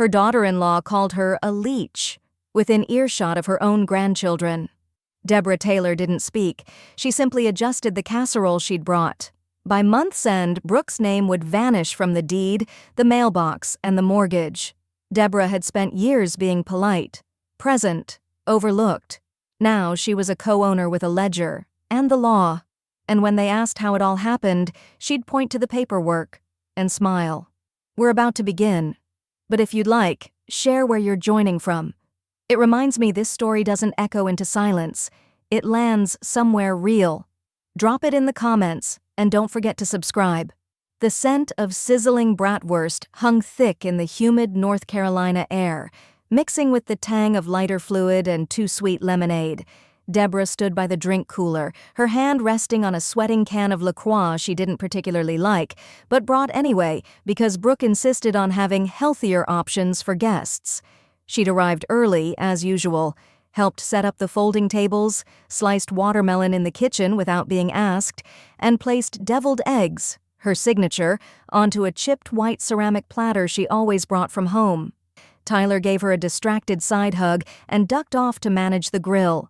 Her daughter-in-law called her a leech, within earshot of her own grandchildren. Deborah Taylor didn't speak. She simply adjusted the casserole she'd brought. By month's end, Brooke's name would vanish from the deed, the mailbox, and the mortgage. Deborah had spent years being polite, present, overlooked. Now she was a co-owner with a ledger, and the law. And when they asked how it all happened, she'd point to the paperwork and smile. We're about to begin. But if you'd like, share where you're joining from. It reminds me this story doesn't echo into silence. It lands somewhere real. Drop it in the comments, and don't forget to subscribe. The scent of sizzling bratwurst hung thick in the humid North Carolina air, mixing with the tang of lighter fluid and too sweet lemonade. Deborah stood by the drink cooler, her hand resting on a sweating can of La Croix she didn't particularly like, but brought anyway because Brooke insisted on having healthier options for guests. She'd arrived early, as usual, helped set up the folding tables, sliced watermelon in the kitchen without being asked, and placed deviled eggs, her signature, onto a chipped white ceramic platter she always brought from home. Tyler gave her a distracted side hug and ducked off to manage the grill.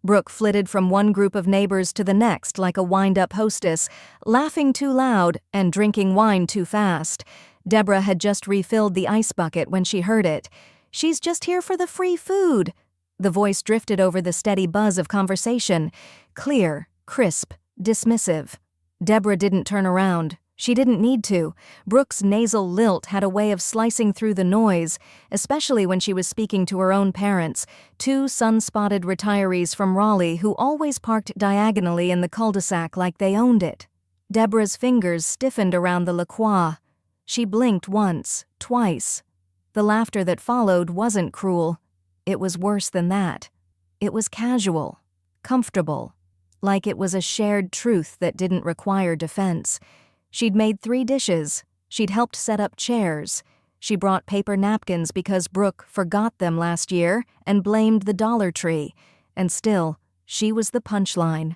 Brooke flitted from one group of neighbors to the next like a wind-up hostess, laughing too loud and drinking wine too fast. Deborah had just refilled the ice bucket when she heard it. "She's just here for the free food." The voice drifted over the steady buzz of conversation, clear, crisp, dismissive. Deborah didn't turn around. She didn't need to. Brooke's nasal lilt had a way of slicing through the noise, especially when she was speaking to her own parents, two sun-spotted retirees from Raleigh who always parked diagonally in the cul-de-sac like they owned it. Deborah's fingers stiffened around the La Croix. She blinked once, twice. The laughter that followed wasn't cruel. It was worse than that. It was casual, comfortable, like it was a shared truth that didn't require defense. She'd made 3 dishes. She'd helped set up chairs. She brought paper napkins because Brooke forgot them last year and blamed the Dollar Tree. And still, she was the punchline.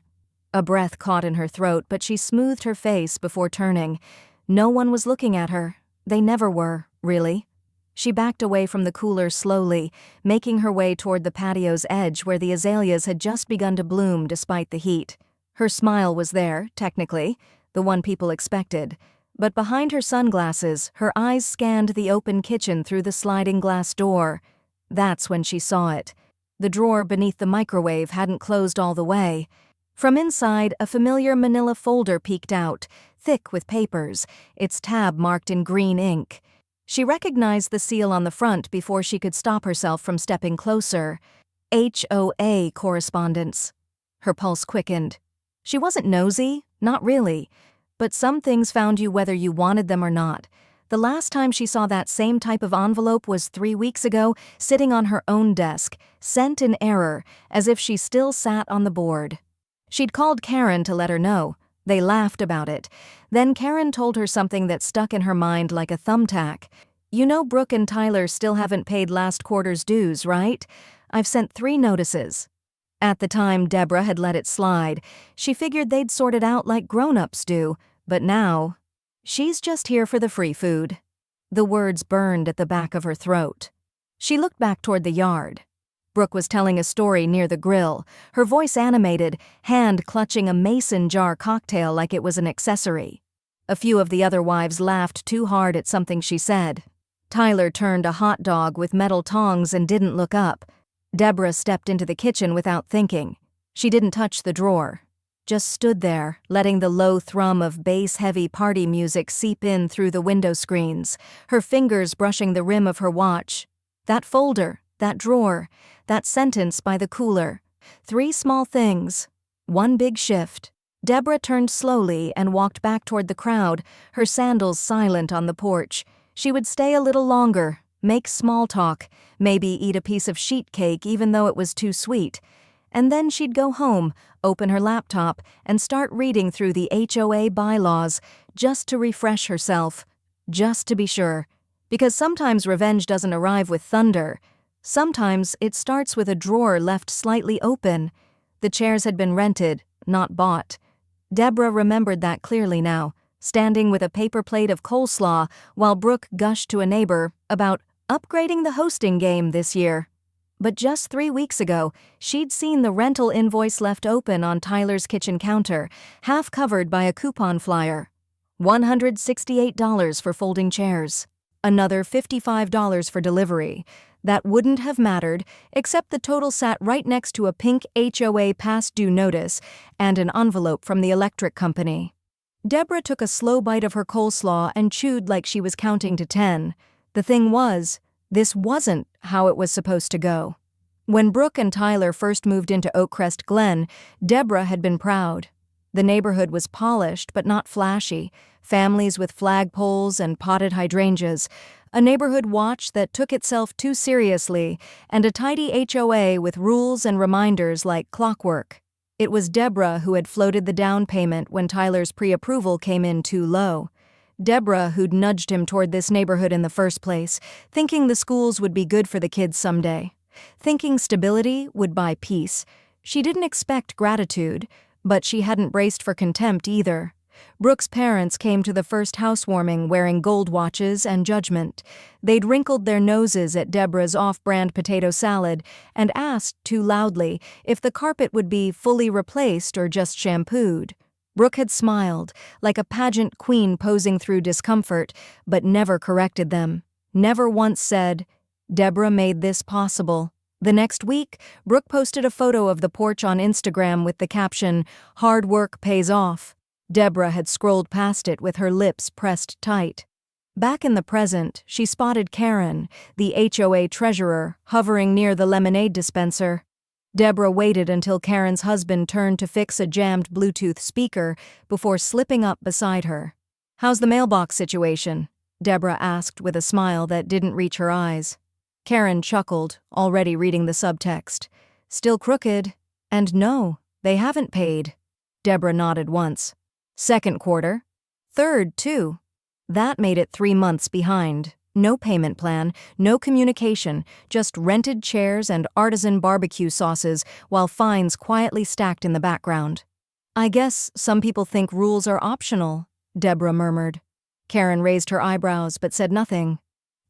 A breath caught in her throat, but she smoothed her face before turning. No one was looking at her. They never were, really. She backed away from the cooler slowly, making her way toward the patio's edge where the azaleas had just begun to bloom despite the heat. Her smile was there, technically, the one people expected, but behind her sunglasses, her eyes scanned the open kitchen through the sliding glass door. That's when she saw it. The drawer beneath the microwave hadn't closed all the way. From inside, a familiar manila folder peeked out, thick with papers, its tab marked in green ink. She recognized the seal on the front before she could stop herself from stepping closer. HOA correspondence. Her pulse quickened. She wasn't nosy, not really, but some things found you whether you wanted them or not. The last time she saw that same type of envelope was 3 weeks ago, sitting on her own desk, sent in error, as if she still sat on the board. She'd called Karen to let her know. They laughed about it. Then Karen told her something that stuck in her mind like a thumbtack. "You know Brooke and Tyler still haven't paid last quarter's dues, right? I've sent 3 notices." At the time, Deborah had let it slide. She figured they'd sort it out like grown-ups do, but now, "She's just here for the free food." The words burned at the back of her throat. She looked back toward the yard. Brooke was telling a story near the grill, her voice animated, hand clutching a mason jar cocktail like it was an accessory. A few of the other wives laughed too hard at something she said. Tyler turned a hot dog with metal tongs and didn't look up. Deborah stepped into the kitchen without thinking. She didn't touch the drawer. Just stood there, letting the low thrum of bass-heavy party music seep in through the window screens, her fingers brushing the rim of her watch. That folder, that drawer, that sentence by the cooler. 3 small things. 1 big shift. Deborah turned slowly and walked back toward the crowd, her sandals silent on the porch. She would stay a little longer, make small talk, maybe eat a piece of sheet cake even though it was too sweet. And then she'd go home, open her laptop, and start reading through the HOA bylaws, just to refresh herself, just to be sure. Because sometimes revenge doesn't arrive with thunder. Sometimes it starts with a drawer left slightly open. The chairs had been rented, not bought. Deborah remembered that clearly now, standing with a paper plate of coleslaw while Brooke gushed to a neighbor about upgrading the hosting game this year. But just 3 weeks ago, she'd seen the rental invoice left open on Tyler's kitchen counter, half covered by a coupon flyer. $168 for folding chairs. Another $55 for delivery. That wouldn't have mattered, except the total sat right next to a pink HOA past due notice and an envelope from the electric company. Deborah took a slow bite of her coleslaw and chewed like she was counting to 10. The thing was, this wasn't how it was supposed to go. When Brooke and Tyler first moved into Oakcrest Glen, Deborah had been proud. The neighborhood was polished but not flashy, families with flagpoles and potted hydrangeas, a neighborhood watch that took itself too seriously, and a tidy HOA with rules and reminders like clockwork. It was Deborah who had floated the down payment when Tyler's pre-approval came in too low. Deborah who'd nudged him toward this neighborhood in the first place, thinking the schools would be good for the kids someday. Thinking stability would buy peace. She didn't expect gratitude, but she hadn't braced for contempt either. Brooke's parents came to the first housewarming wearing gold watches and judgment. They'd wrinkled their noses at Deborah's off-brand potato salad and asked, too loudly, if the carpet would be fully replaced or just shampooed. Brooke had smiled, like a pageant queen posing through discomfort, but never corrected them. Never once said, "Deborah made this possible." The next week, Brooke posted a photo of the porch on Instagram with the caption, "Hard work pays off." Deborah had scrolled past it with her lips pressed tight. Back in the present, she spotted Karen, the HOA treasurer, hovering near the lemonade dispenser. Deborah waited until Karen's husband turned to fix a jammed Bluetooth speaker before slipping up beside her. "How's the mailbox situation?" Deborah asked with a smile that didn't reach her eyes. Karen chuckled, already reading the subtext. "Still crooked. And no, they haven't paid." Deborah nodded once. "Second quarter. Third, too." That made it 3 months behind. No payment plan, no communication, just rented chairs and artisan barbecue sauces while fines quietly stacked in the background. "I guess some people think rules are optional," Deborah murmured. Karen raised her eyebrows but said nothing.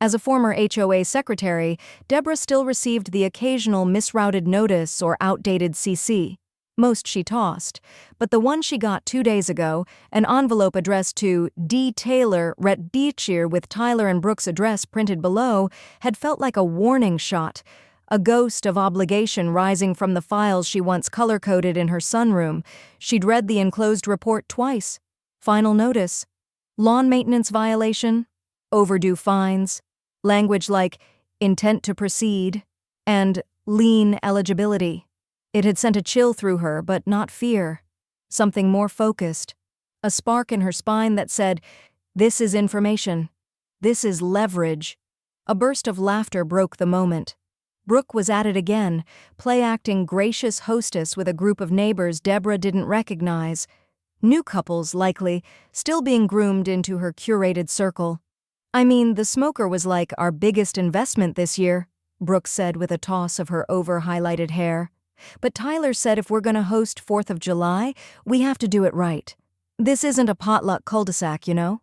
As a former HOA secretary, Deborah still received the occasional misrouted notice or outdated CC. Most she tossed, but the one she got 2 days ago, an envelope addressed to D. Taylor, Ret Beachir with Tyler and Brooke's address printed below, had felt like a warning shot, a ghost of obligation rising from the files she once color-coded in her sunroom. She'd read the enclosed report twice. Final notice. Lawn maintenance violation, overdue fines, language like intent to proceed, and lien eligibility. It had sent a chill through her, but not fear. Something more focused. A spark in her spine that said, "This is information. This is leverage." A burst of laughter broke the moment. Brooke was at it again, play-acting gracious hostess with a group of neighbors Deborah didn't recognize. New couples, likely, still being groomed into her curated circle. "I mean, the smoker was like our biggest investment this year," Brooke said with a toss of her over-highlighted hair. "But Tyler said if we're going to host 4th of July, we have to do it right. This isn't a potluck cul-de-sac, you know?"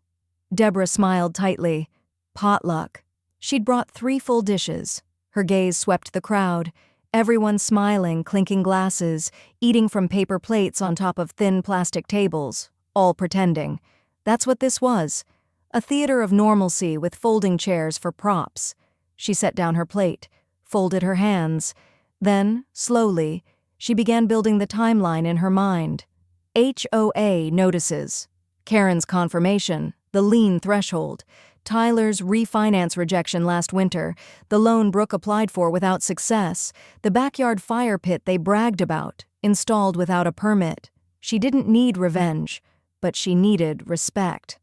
Deborah smiled tightly. Potluck. She'd brought 3 full dishes. Her gaze swept the crowd. Everyone smiling, clinking glasses, eating from paper plates on top of thin plastic tables, all pretending. That's what this was. A theater of normalcy with folding chairs for props. She set down her plate, folded her hands. Then, slowly, she began building the timeline in her mind. HOA notices. Karen's confirmation, the lien threshold. Tyler's refinance rejection last winter, the loan Brooke applied for without success, the backyard fire pit they bragged about, installed without a permit. She didn't need revenge, but she needed respect.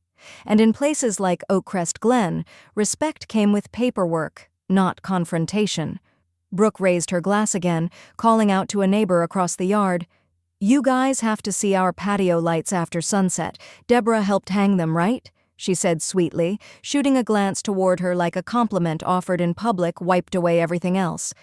And in places like Oakcrest Glen, respect came with paperwork, not confrontation. Brooke raised her glass again, calling out to a neighbor across the yard. "You guys have to see our patio lights after sunset. Deborah helped hang them, right?" she said sweetly, shooting a glance toward her like a compliment offered in public wiped away everything else.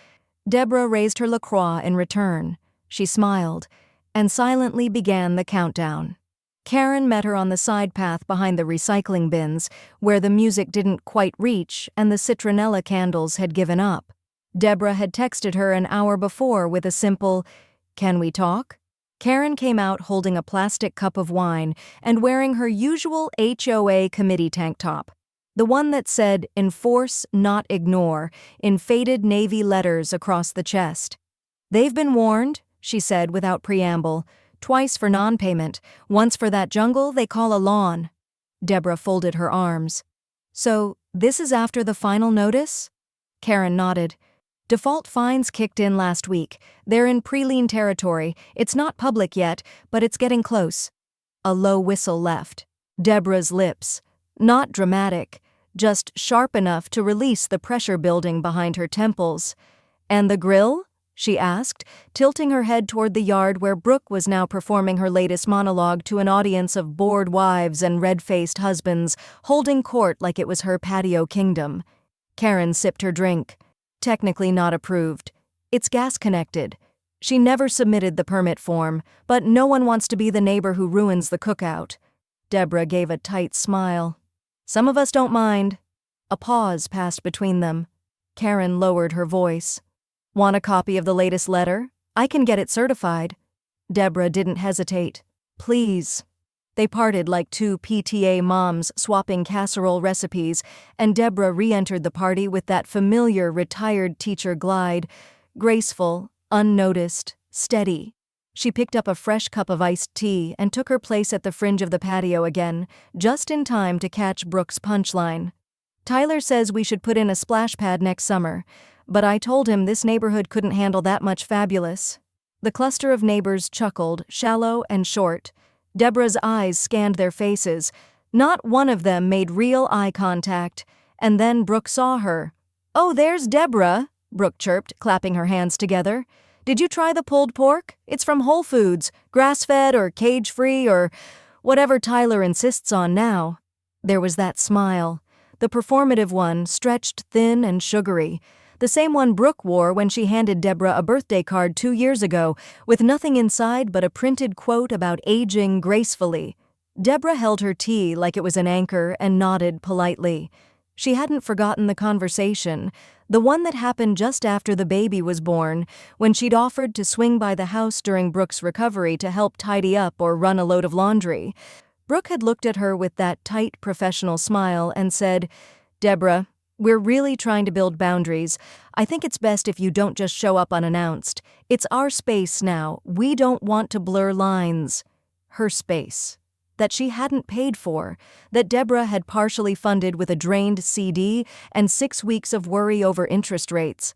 Deborah raised her LaCroix in return. She smiled, and silently began the countdown. Karen met her on the side path behind the recycling bins, where the music didn't quite reach and the citronella candles had given up. Deborah had texted her an hour before with a simple, "Can we talk?" Karen came out holding a plastic cup of wine and wearing her usual HOA committee tank top. The one that said, "Enforce, not ignore," in faded navy letters across the chest. "They've been warned," she said without preamble, "twice for non-payment, once for that jungle they call a lawn." Deborah folded her arms. "So, this is after the final notice?" Karen nodded. "Default fines kicked in last week. They're in pre-lien territory. It's not public yet, but it's getting close." A low whistle left. Deborah's lips. Not dramatic, just sharp enough to release the pressure building behind her temples. "And the grill?" she asked, tilting her head toward the yard where Brooke was now performing her latest monologue to an audience of bored wives and red-faced husbands, holding court like it was her patio kingdom. Karen sipped her drink. "Technically not approved. It's gas-connected." She never submitted the permit form, but no one wants to be the neighbor who ruins the cookout. Deborah gave a tight smile. "Some of us don't mind." A pause passed between them. Karen lowered her voice. "Want a copy of the latest letter? I can get it certified." Deborah didn't hesitate. "Please." They parted like two PTA moms swapping casserole recipes, and Deborah re-entered the party with that familiar retired teacher glide, graceful, unnoticed, steady. She picked up a fresh cup of iced tea and took her place at the fringe of the patio again, just in time to catch Brooke's punchline. "Tyler says we should put in a splash pad next summer, but I told him this neighborhood couldn't handle that much fabulous." The cluster of neighbors chuckled, shallow and short. Deborah's eyes scanned their faces. Not one of them made real eye contact, and then Brooke saw her. "Oh, there's Deborah," Brooke chirped, clapping her hands together. "Did you try the pulled pork? It's from Whole Foods, grass-fed or cage-free or whatever Tyler insists on now." There was that smile, the performative one, stretched thin and sugary. The same one Brooke wore when she handed Deborah a birthday card 2 years ago, with nothing inside but a printed quote about aging gracefully. Deborah held her tea like it was an anchor and nodded politely. She hadn't forgotten the conversation, the one that happened just after the baby was born, when she'd offered to swing by the house during Brooke's recovery to help tidy up or run a load of laundry. Brooke had looked at her with that tight professional smile and said, "Deborah, we're really trying to build boundaries. I think it's best if you don't just show up unannounced. It's our space now. We don't want to blur lines." Her space. That she hadn't paid for. That Deborah had partially funded with a drained CD and 6 weeks of worry over interest rates.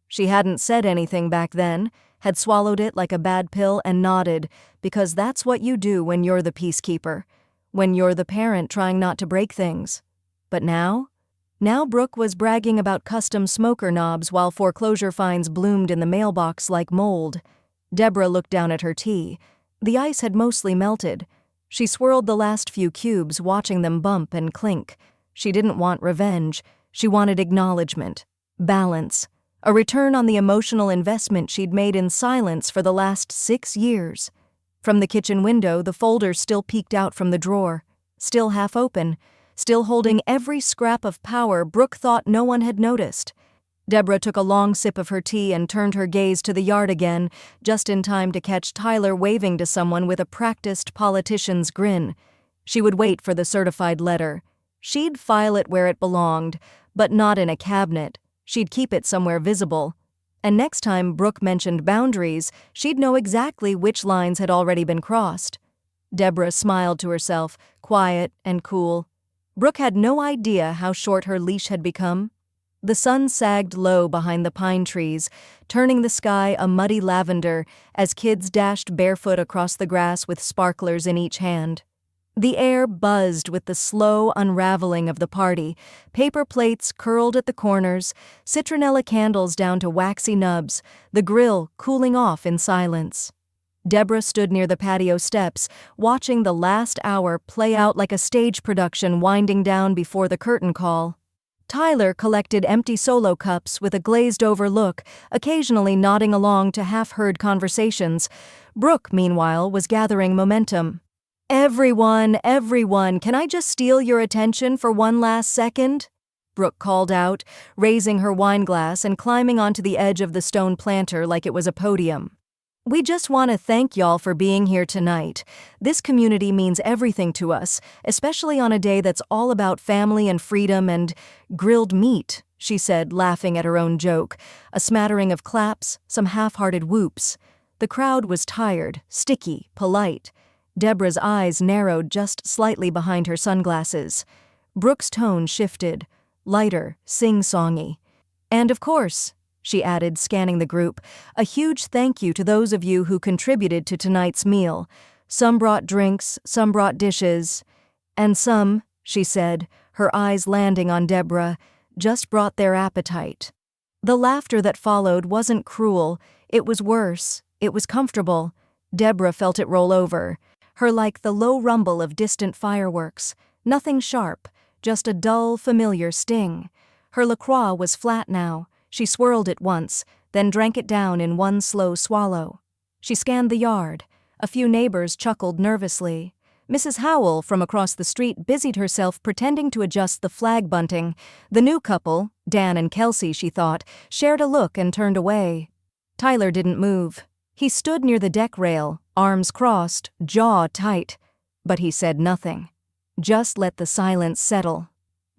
She hadn't said anything back then, had swallowed it like a bad pill and nodded, because that's what you do when you're the peacekeeper. When you're the parent trying not to break things. But now? Now Brooke was bragging about custom smoker knobs while foreclosure fines bloomed in the mailbox like mold. Deborah looked down at her tea. The ice had mostly melted. She swirled the last few cubes, watching them bump and clink. She didn't want revenge. She wanted acknowledgement, balance, a return on the emotional investment she'd made in silence for the last 6 years. From the kitchen window, the folder still peeked out from the drawer, still half open, still holding every scrap of power Brooke thought no one had noticed. Deborah took a long sip of her tea and turned her gaze to the yard again, just in time to catch Tyler waving to someone with a practiced politician's grin. She would wait for the certified letter. She'd file it where it belonged, but not in a cabinet. She'd keep it somewhere visible. And next time Brooke mentioned boundaries, she'd know exactly which lines had already been crossed. Deborah smiled to herself, quiet and cool. Brooke had no idea how short her leash had become. The sun sagged low behind the pine trees, turning the sky a muddy lavender as kids dashed barefoot across the grass with sparklers in each hand. The air buzzed with the slow unraveling of the party, paper plates curled at the corners, citronella candles down to waxy nubs, the grill cooling off in silence. Deborah stood near the patio steps, watching the last hour play out like a stage production winding down before the curtain call. Tyler collected empty solo cups with a glazed-over look, occasionally nodding along to half-heard conversations. Brooke, meanwhile, was gathering momentum. Everyone, can I just steal your attention for one last second?" Brooke called out, raising her wineglass and climbing onto the edge of the stone planter like it was a podium. "We just want to thank y'all for being here tonight. This community means everything to us, especially on a day that's all about family and freedom and grilled meat," she said, laughing at her own joke, a smattering of claps, some half-hearted whoops. The crowd was tired, sticky, polite. Deborah's eyes narrowed just slightly behind her sunglasses. Brooke's tone shifted, lighter, sing-songy. "And of course," she added, scanning the group, "a huge thank you to those of you who contributed to tonight's meal. Some brought drinks, some brought dishes, and some," she said, her eyes landing on Deborah, "just brought their appetite." The laughter that followed wasn't cruel, it was worse, it was comfortable. Deborah felt it roll over her like the low rumble of distant fireworks, nothing sharp, just a dull, familiar sting. Her LaCroix was flat now. She swirled it once, then drank it down in one slow swallow. She scanned the yard. A few neighbors chuckled nervously. Mrs. Howell from across the street busied herself pretending to adjust the flag bunting. The new couple, Dan and Kelsey, she thought, shared a look and turned away. Tyler didn't move. He stood near the deck rail, arms crossed, jaw tight. But he said nothing. Just let the silence settle.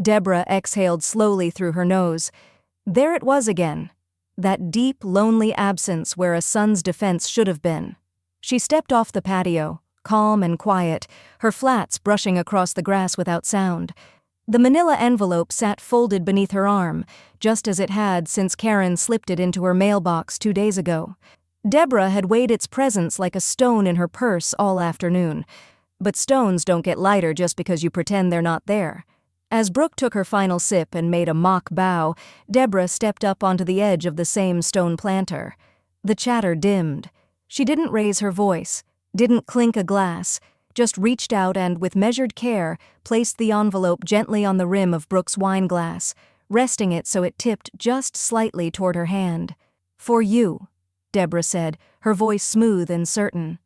Deborah exhaled slowly through her nose. There it was again. That deep, lonely absence where a son's defense should have been. She stepped off the patio, calm and quiet, her flats brushing across the grass without sound. The manila envelope sat folded beneath her arm, just as it had since Karen slipped it into her mailbox 2 days ago. Deborah had weighed its presence like a stone in her purse all afternoon. But stones don't get lighter just because you pretend they're not there. As Brooke took her final sip and made a mock bow, Deborah stepped up onto the edge of the same stone planter. The chatter dimmed. She didn't raise her voice, didn't clink a glass, just reached out and, with measured care, placed the envelope gently on the rim of Brooke's wineglass, resting it so it tipped just slightly toward her hand. "For you," Deborah said, her voice smooth and certain.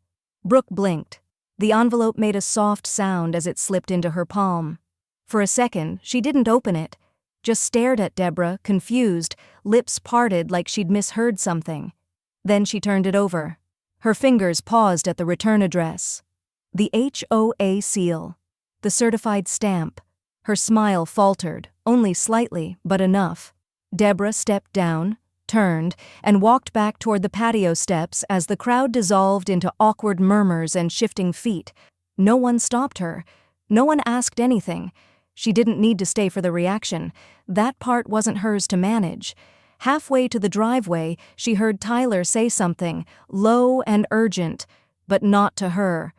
Brooke blinked. The envelope made a soft sound as it slipped into her palm. For a second, she didn't open it, just stared at Deborah, confused, lips parted like she'd misheard something. Then she turned it over. Her fingers paused at the return address. The HOA seal. The certified stamp. Her smile faltered, only slightly, but enough. Deborah stepped down, turned, and walked back toward the patio steps as the crowd dissolved into awkward murmurs and shifting feet. No one stopped her. No one asked anything. She didn't need to stay for the reaction. That part wasn't hers to manage. Halfway to the driveway, she heard Tyler say something, low and urgent, but not to her.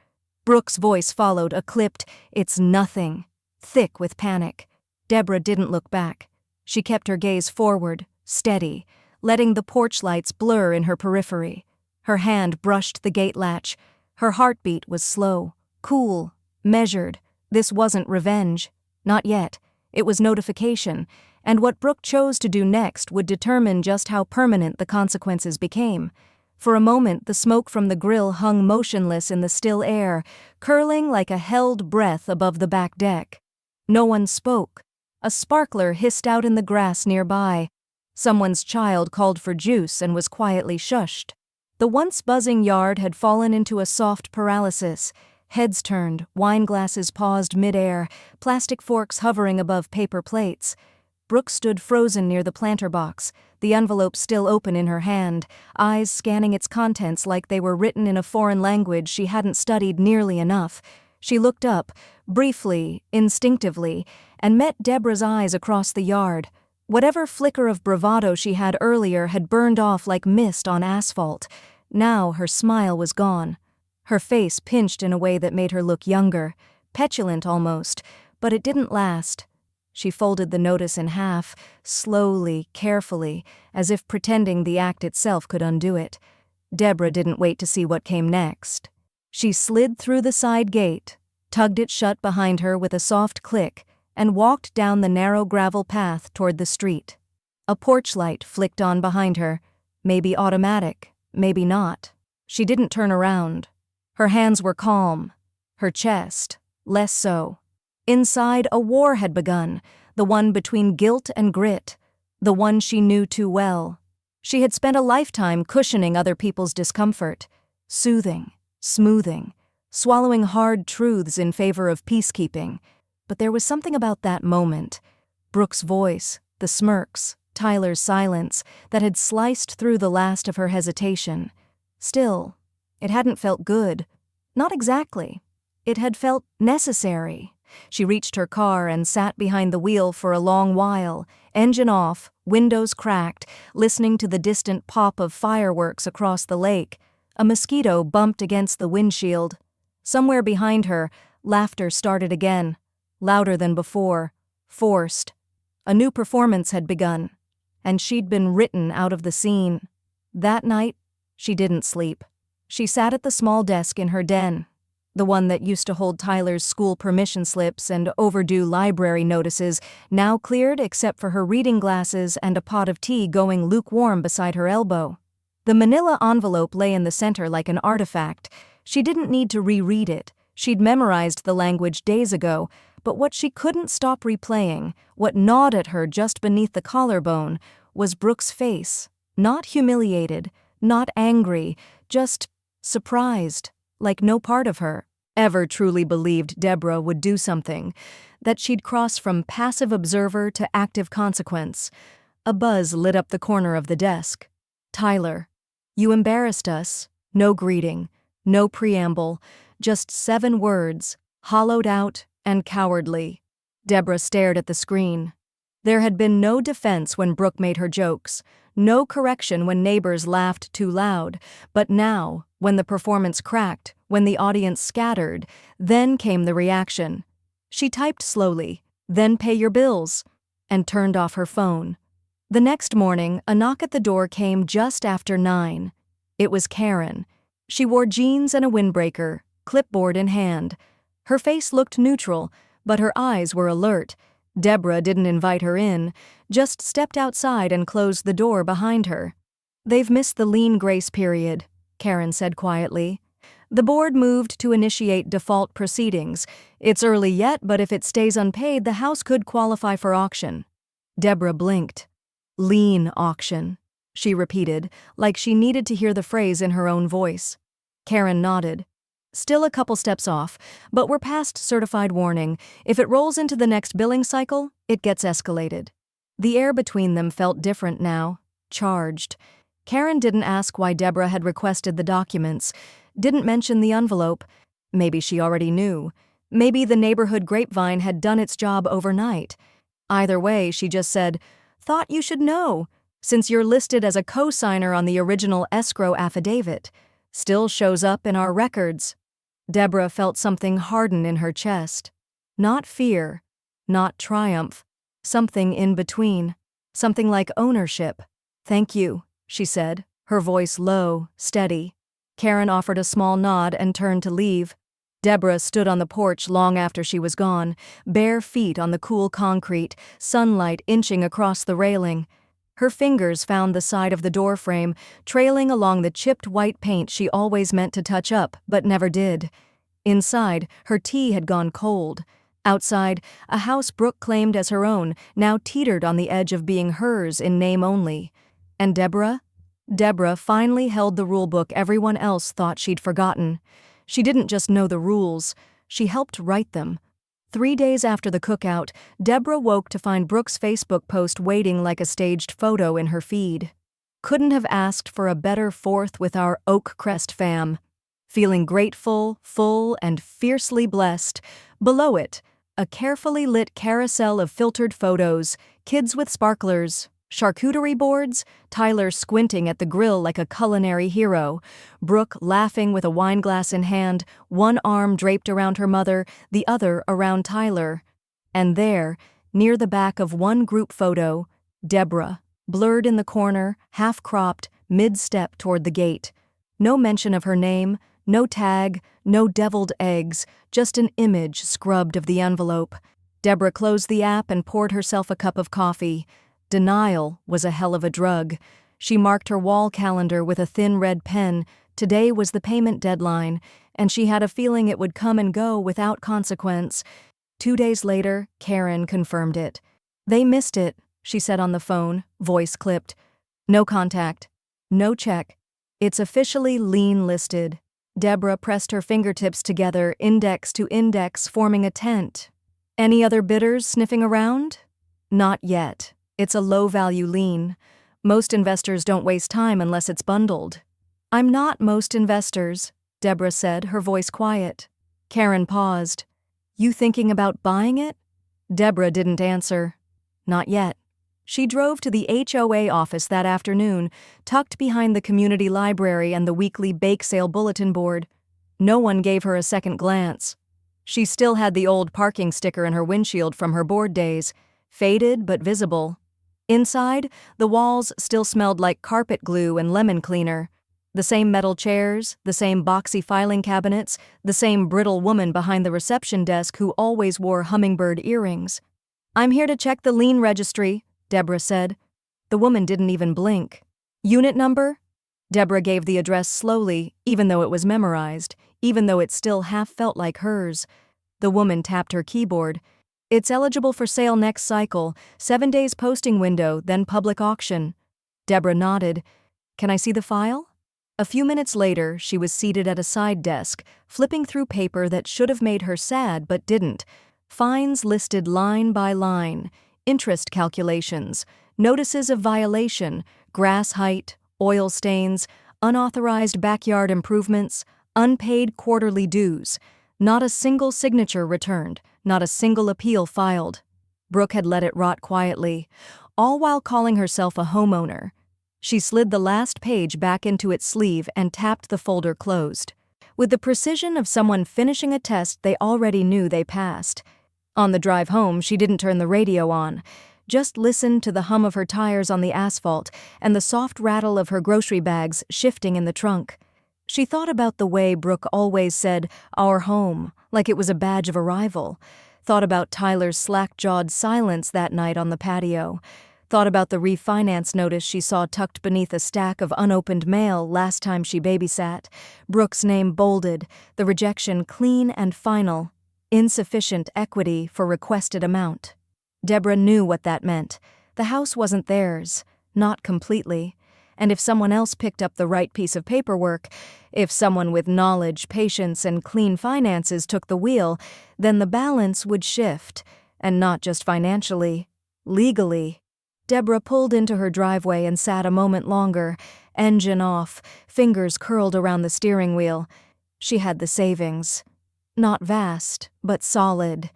Brooke's voice followed, a clipped, "It's nothing," thick with panic. Deborah didn't look back. She kept her gaze forward, steady, letting the porch lights blur in her periphery. Her hand brushed the gate latch. Her heartbeat was slow, cool, measured. This wasn't revenge. Not yet. It was notification, and what Brooke chose to do next would determine just how permanent the consequences became. For a moment, the smoke from the grill hung motionless in the still air, curling like a held breath above the back deck. No one spoke. A sparkler hissed out in the grass nearby. Someone's child called for juice and was quietly shushed. The once buzzing yard had fallen into a soft paralysis. Heads turned, wine glasses paused midair, plastic forks hovering above paper plates. Brooke stood frozen near the planter box, the envelope still open in her hand, eyes scanning its contents like they were written in a foreign language she hadn't studied nearly enough. She looked up, briefly, instinctively, and met Deborah's eyes across the yard. Whatever flicker of bravado she had earlier had burned off like mist on asphalt. Now her smile was gone. Her face pinched in a way that made her look younger, petulant almost, but it didn't last. She folded the notice in half, slowly, carefully, as if pretending the act itself could undo it. Deborah didn't wait to see what came next. She slid through the side gate, tugged it shut behind her with a soft click, and walked down the narrow gravel path toward the street. A porch light flicked on behind her, maybe automatic, maybe not. She didn't turn around. Her hands were calm. Her chest, less so. Inside, a war had begun, the one between guilt and grit, the one she knew too well. She had spent a lifetime cushioning other people's discomfort, soothing, smoothing, swallowing hard truths in favor of peacekeeping. But there was something about that moment, Brooke's voice, the smirks, Tyler's silence, that had sliced through the last of her hesitation. Still, it hadn't felt good. Not exactly. It had felt necessary. She reached her car and sat behind the wheel for a long while, engine off, windows cracked, listening to the distant pop of fireworks across the lake. A mosquito bumped against the windshield. Somewhere behind her, laughter started again, louder than before, forced. A new performance had begun, and she'd been written out of the scene. That night, she didn't sleep. She sat at the small desk in her den, the one that used to hold Tyler's school permission slips and overdue library notices, now cleared except for her reading glasses and a pot of tea going lukewarm beside her elbow. The manila envelope lay in the center like an artifact. She didn't need to reread it. She'd memorized the language days ago, but what she couldn't stop replaying, what gnawed at her just beneath the collarbone, was Brooke's face. Not humiliated, not angry, just surprised, like no part of her ever truly believed Deborah would do something, that she'd cross from passive observer to active consequence. A buzz lit up the corner of the desk. "Tyler, you embarrassed us." No greeting, no preamble, just 7 words, hollowed out and cowardly. Deborah stared at the screen. There had been no defense when Brooke made her jokes, no correction when neighbors laughed too loud, but now, when the performance cracked, when the audience scattered, then came the reaction. She typed slowly, "Then pay your bills," and turned off her phone. The next morning, a knock at the door came just after 9. It was Karen. She wore jeans and a windbreaker, clipboard in hand. Her face looked neutral, but her eyes were alert. Deborah didn't invite her in, just stepped outside and closed the door behind her. "They've missed the lien grace period," Karen said quietly. "The board moved to initiate default proceedings. It's early yet, but if it stays unpaid, the house could qualify for auction." Deborah blinked. "Lien auction," she repeated, like she needed to hear the phrase in her own voice. Karen nodded. "Still a couple steps off, but we're past certified warning. If it rolls into the next billing cycle, it gets escalated." The air between them felt different now, charged. Karen didn't ask why Deborah had requested the documents, didn't mention the envelope. Maybe she already knew. Maybe the neighborhood grapevine had done its job overnight. Either way, she just said, "Thought you should know, since you're listed as a co-signer on the original escrow affidavit. Still shows up in our records." Deborah felt something harden in her chest. Not fear, not triumph, something in between, something like ownership. "Thank you," she said, her voice low, steady. Karen offered a small nod and turned to leave. Deborah stood on the porch long after she was gone, bare feet on the cool concrete, sunlight inching across the railing. Her fingers found the side of the doorframe, trailing along the chipped white paint she always meant to touch up, but never did. Inside, her tea had gone cold. Outside, a house Brooke claimed as her own now teetered on the edge of being hers in name only. And Deborah? Deborah finally held the rulebook everyone else thought she'd forgotten. She didn't just know the rules, she helped write them. 3 days after the cookout, Deborah woke to find Brooke's Facebook post waiting like a staged photo in her feed. "Couldn't have asked for a better 4th with our Oakcrest fam. Feeling grateful, full, and fiercely blessed." Below it, a carefully lit carousel of filtered photos, kids with sparklers, charcuterie boards, Tyler squinting at the grill like a culinary hero, Brooke laughing with a wineglass in hand, one arm draped around her mother, the other around Tyler. And there, near the back of one group photo, Deborah, blurred in the corner, half-cropped, mid-step toward the gate. No mention of her name, no tag, no deviled eggs, just an image scrubbed of the envelope. Deborah closed the app and poured herself a cup of coffee. Denial was a hell of a drug. She marked her wall calendar with a thin red pen, Today was the payment deadline, and she had a feeling it would come and go without consequence. 2 days later, Karen confirmed it. "They missed it," she said on the phone, voice clipped. "No contact. No check. It's officially lien listed." Deborah pressed her fingertips together, index to index, forming a tent. "Any other bidders sniffing around?" "Not yet. It's a low-value lien. Most investors don't waste time unless it's bundled." "I'm not most investors," Deborah said, her voice quiet. Karen paused. "You thinking about buying it?" Deborah didn't answer. Not yet. She drove to the HOA office that afternoon, tucked behind the community library and the weekly bake sale bulletin board. No one gave her a second glance. She still had the old parking sticker in her windshield from her board days, faded but visible. Inside, the walls still smelled like carpet glue and lemon cleaner. The same metal chairs, the same boxy filing cabinets, the same brittle woman behind the reception desk who always wore hummingbird earrings. "I'm here to check the lien registry," Deborah said. The woman didn't even blink. "Unit number?" Deborah gave the address slowly, even though it was memorized, even though it still half felt like hers. The woman tapped her keyboard. "It's eligible for sale next cycle, 7 days posting window, then public auction." Deborah nodded. "Can I see the file?" A few minutes later, she was seated at a side desk, flipping through paper that should have made her sad but didn't. Fines listed line by line, interest calculations, notices of violation, grass height, oil stains, unauthorized backyard improvements, unpaid quarterly dues. Not a single signature returned, not a single appeal filed. Brooke had let it rot quietly, all while calling herself a homeowner. She slid the last page back into its sleeve and tapped the folder closed. With the precision of someone finishing a test they already knew they passed. On the drive home, she didn't turn the radio on, just listened to the hum of her tires on the asphalt and the soft rattle of her grocery bags shifting in the trunk. She thought about the way Brooke always said, "our home," like it was a badge of arrival. Thought about Tyler's slack-jawed silence that night on the patio. Thought about the refinance notice she saw tucked beneath a stack of unopened mail last time she babysat. Brooke's name bolded, the rejection clean and final. Insufficient equity for requested amount. Deborah knew what that meant. The house wasn't theirs, not completely. And if someone else picked up the right piece of paperwork, if someone with knowledge, patience, and clean finances took the wheel, then the balance would shift. And not just financially, legally. Deborah pulled into her driveway and sat a moment longer, engine off, fingers curled around the steering wheel. She had the savings. Not vast, but solid.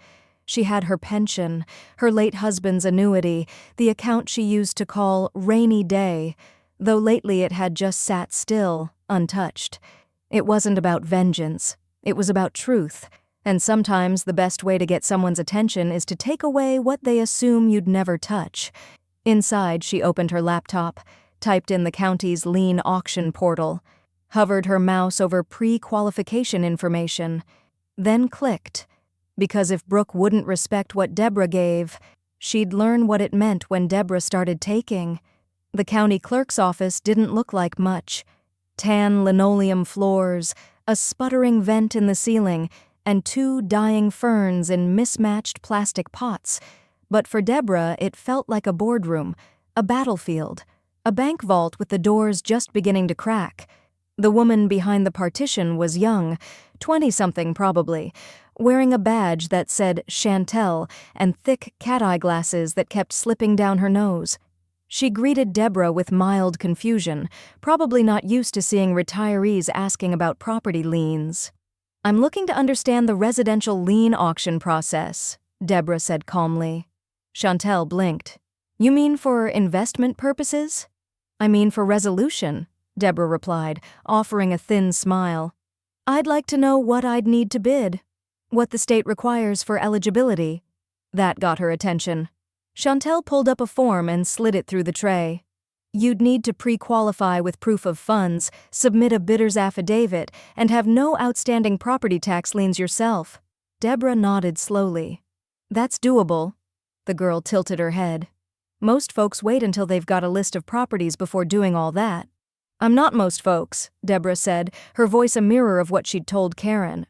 She had her pension, her late husband's annuity, the account she used to call rainy day, though lately it had just sat still, untouched. It wasn't about vengeance. It was about truth. And sometimes the best way to get someone's attention is to take away what they assume you'd never touch. Inside, she opened her laptop, typed in the county's lien auction portal, hovered her mouse over pre-qualification information, then clicked. Because if Brooke wouldn't respect what Deborah gave, she'd learn what it meant when Deborah started taking. The county clerk's office didn't look like much. Tan linoleum floors, a sputtering vent in the ceiling, and 2 dying ferns in mismatched plastic pots. But for Deborah, it felt like a boardroom, a battlefield, a bank vault with the doors just beginning to crack. The woman behind the partition was young, 20-something probably, wearing a badge that said Chantel and thick cat-eye glasses that kept slipping down her nose. She greeted Deborah with mild confusion, probably not used to seeing retirees asking about property liens. "I'm looking to understand the residential lien auction process," Deborah said calmly. Chantel blinked. "You mean for investment purposes?" "I mean for resolution," Deborah replied, offering a thin smile. "I'd like to know what I'd need to bid, what the state requires for eligibility." That got her attention. Chantel pulled up a form and slid it through the tray. "You'd need to pre-qualify with proof of funds, submit a bidder's affidavit, and have no outstanding property tax liens yourself." Deborah nodded slowly. "That's doable." The girl tilted her head. "Most folks wait until they've got a list of properties before doing all that." "I'm not most folks," Deborah said, her voice a mirror of what she'd told Karen.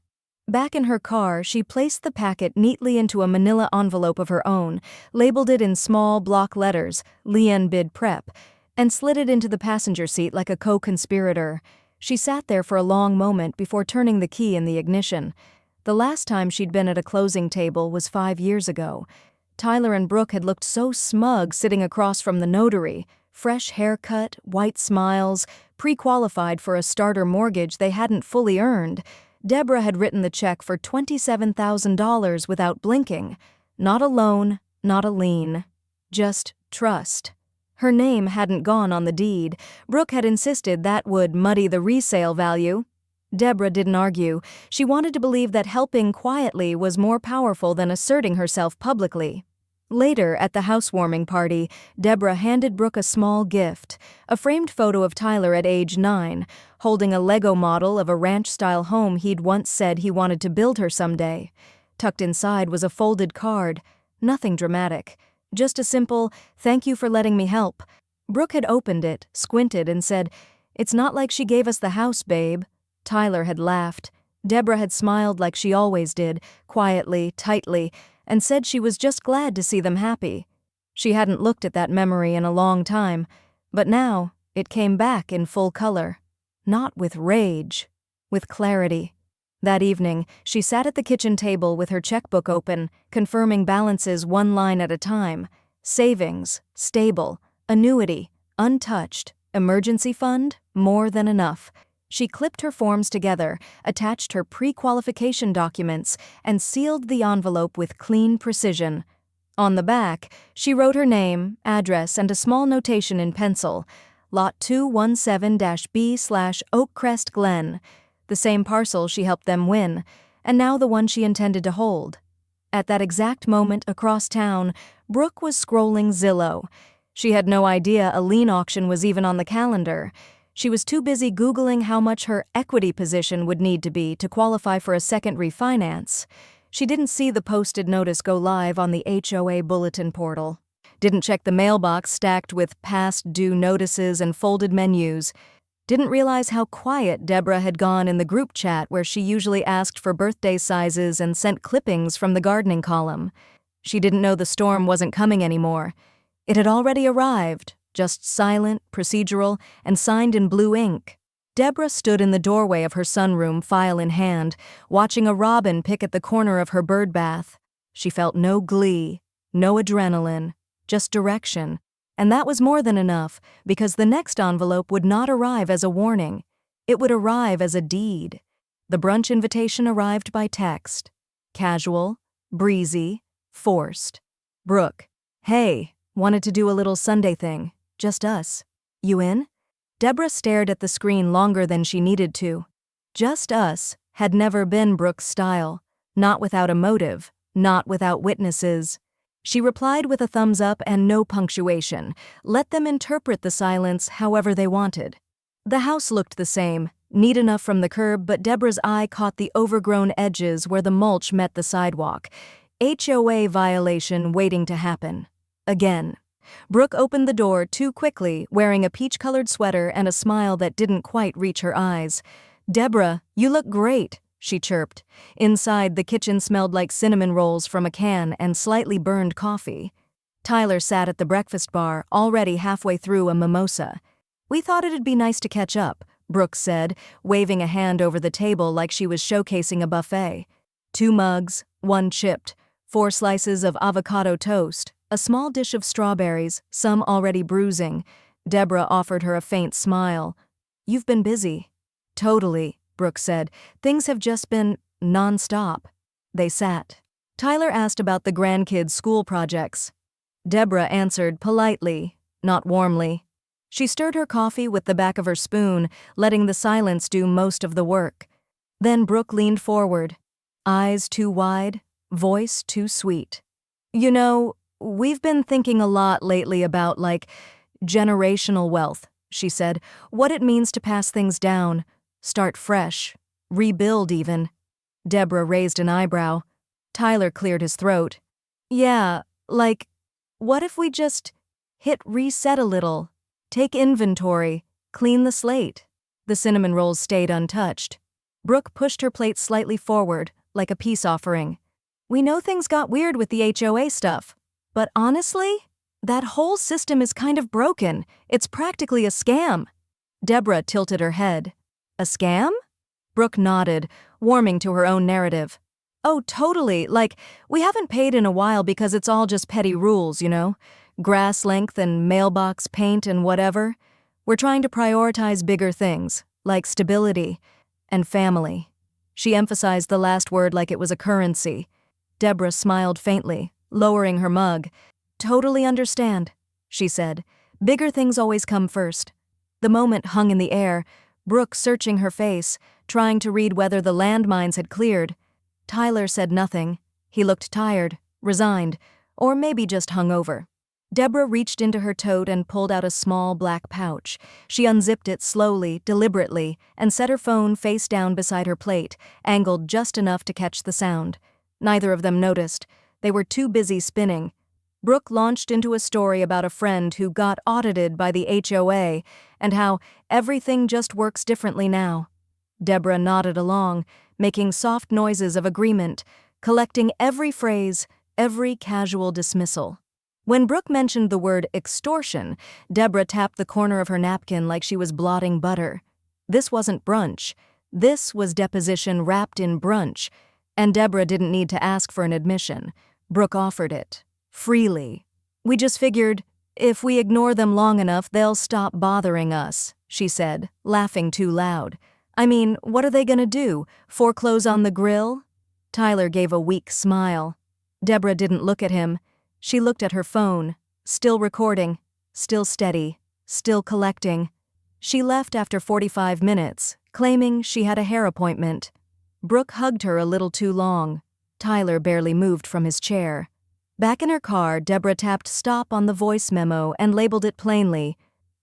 Back in her car, she placed the packet neatly into a manila envelope of her own, labeled it in small block letters, Lien Bid Prep, and slid it into the passenger seat like a co-conspirator. She sat there for a long moment before turning the key in the ignition. The last time she'd been at a closing table was 5 years ago. Tyler and Brooke had looked so smug sitting across from the notary. Fresh haircut, white smiles, pre-qualified for a starter mortgage they hadn't fully earned. Deborah had written the check for $27,000 without blinking. Not a loan, not a lien. Just trust. Her name hadn't gone on the deed. Brooke had insisted that would muddy the resale value. Deborah didn't argue. She wanted to believe that helping quietly was more powerful than asserting herself publicly. Later, at the housewarming party, Deborah handed Brooke a small gift, a framed photo of Tyler at age 9, holding a Lego model of a ranch-style home he'd once said he wanted to build her someday. Tucked inside was a folded card. Nothing dramatic. Just a simple, "Thank you for letting me help." Brooke had opened it, squinted, and said, "It's not like she gave us the house, babe." Tyler had laughed. Deborah had smiled like she always did, quietly, tightly, and said she was just glad to see them happy. She hadn't looked at that memory in a long time, but now it came back in full color. Not with rage, with clarity. That evening, she sat at the kitchen table with her checkbook open, confirming balances one line at a time. Savings, stable, annuity, untouched, emergency fund, more than enough. She clipped her forms together, attached her pre-qualification documents, and sealed the envelope with clean precision. On the back, she wrote her name, address, and a small notation in pencil. Lot 217-B/Oakcrest Glen. The same parcel she helped them win, and now the one she intended to hold. At that exact moment across town, Brooke was scrolling Zillow. She had no idea a lien auction was even on the calendar. She was too busy Googling how much her equity position would need to be to qualify for a second refinance. She didn't see the posted notice go live on the HOA bulletin portal. Didn't check the mailbox stacked with past due notices and folded menus. Didn't realize how quiet Deborah had gone in the group chat where she usually asked for birthday sizes and sent clippings from the gardening column. She didn't know the storm wasn't coming anymore. It had already arrived. Just silent, procedural, and signed in blue ink. Deborah stood in the doorway of her sunroom, file in hand, watching a robin pick at the corner of her bird bath. She felt no glee, no adrenaline, just direction. And that was more than enough, because the next envelope would not arrive as a warning. It would arrive as a deed. The brunch invitation arrived by text. Casual, breezy, forced. Brooke, "Hey, wanted to do a little Sunday thing. Just us. You in?" Deborah stared at the screen longer than she needed to. Just us had never been Brooke's style. Not without a motive, not without witnesses. She replied with a thumbs up and no punctuation. Let them interpret the silence however they wanted. The house looked the same, neat enough from the curb, but Deborah's eye caught the overgrown edges where the mulch met the sidewalk. HOA violation waiting to happen. Again. Brooke opened the door too quickly, wearing a peach-colored sweater and a smile that didn't quite reach her eyes. "Deborah, you look great," she chirped. Inside, the kitchen smelled like cinnamon rolls from a can and slightly burned coffee. Tyler sat at the breakfast bar, already halfway through a mimosa. "We thought it'd be nice to catch up," Brooke said, waving a hand over the table like she was showcasing a buffet. 2 mugs, 1 chipped, 4 slices of avocado toast, a small dish of strawberries, some already bruising. Deborah offered her a faint smile. "You've been busy." "Totally," Brooke said. "Things have just been non-stop." They sat. Tyler asked about the grandkids' school projects. Deborah answered politely, not warmly. She stirred her coffee with the back of her spoon, letting the silence do most of the work. Then Brooke leaned forward. Eyes too wide, voice too sweet. "You know, we've been thinking a lot lately about, generational wealth," she said. "What it means to pass things down, start fresh, rebuild even." Deborah raised an eyebrow. Tyler cleared his throat. "Yeah, what if we just hit reset a little, take inventory, Clean the slate. The cinnamon rolls stayed untouched. Brooke pushed her plate slightly forward, like a peace offering. We know things got weird with the HOA stuff, but honestly, that whole system is kind of broken. It's practically a scam. Deborah tilted her head. A scam? Brooke nodded, warming to her own narrative. Oh, totally. Like, we haven't paid in a while because it's all just petty rules, you know? Grass length and mailbox paint and whatever. We're trying to prioritize bigger things, like stability and family. She emphasized the last word like it was a currency. Deborah smiled faintly, lowering her mug. Totally understand, she said. Bigger things always come first. The moment hung in the air, Brooke searching her face, trying to read whether the landmines had cleared. Tyler said nothing. He looked tired, resigned, or maybe just hungover. Deborah reached into her tote and pulled out a small black pouch. She unzipped it slowly, deliberately, and set her phone face down beside her plate, angled just enough to catch the sound. Neither of them noticed. They were too busy spinning. Brooke launched into a story about a friend who got audited by the HOA and how everything just works differently now. Deborah nodded along, making soft noises of agreement, collecting every phrase, every casual dismissal. When Brooke mentioned the word extortion, Deborah tapped the corner of her napkin like she was blotting butter. This wasn't brunch. This was deposition wrapped in brunch. And Deborah didn't need to ask for an admission. Brooke offered it. Freely. We just figured, if we ignore them long enough, they'll stop bothering us, she said, laughing too loud. I mean, what are they gonna do? Foreclose on the grill? Tyler gave a weak smile. Deborah didn't look at him. She looked at her phone, still recording, still steady, still collecting. She left after 45 minutes, claiming she had a hair appointment. Brooke hugged her a little too long. Tyler barely moved from his chair. Back in her car, Deborah tapped stop on the voice memo and labeled it plainly,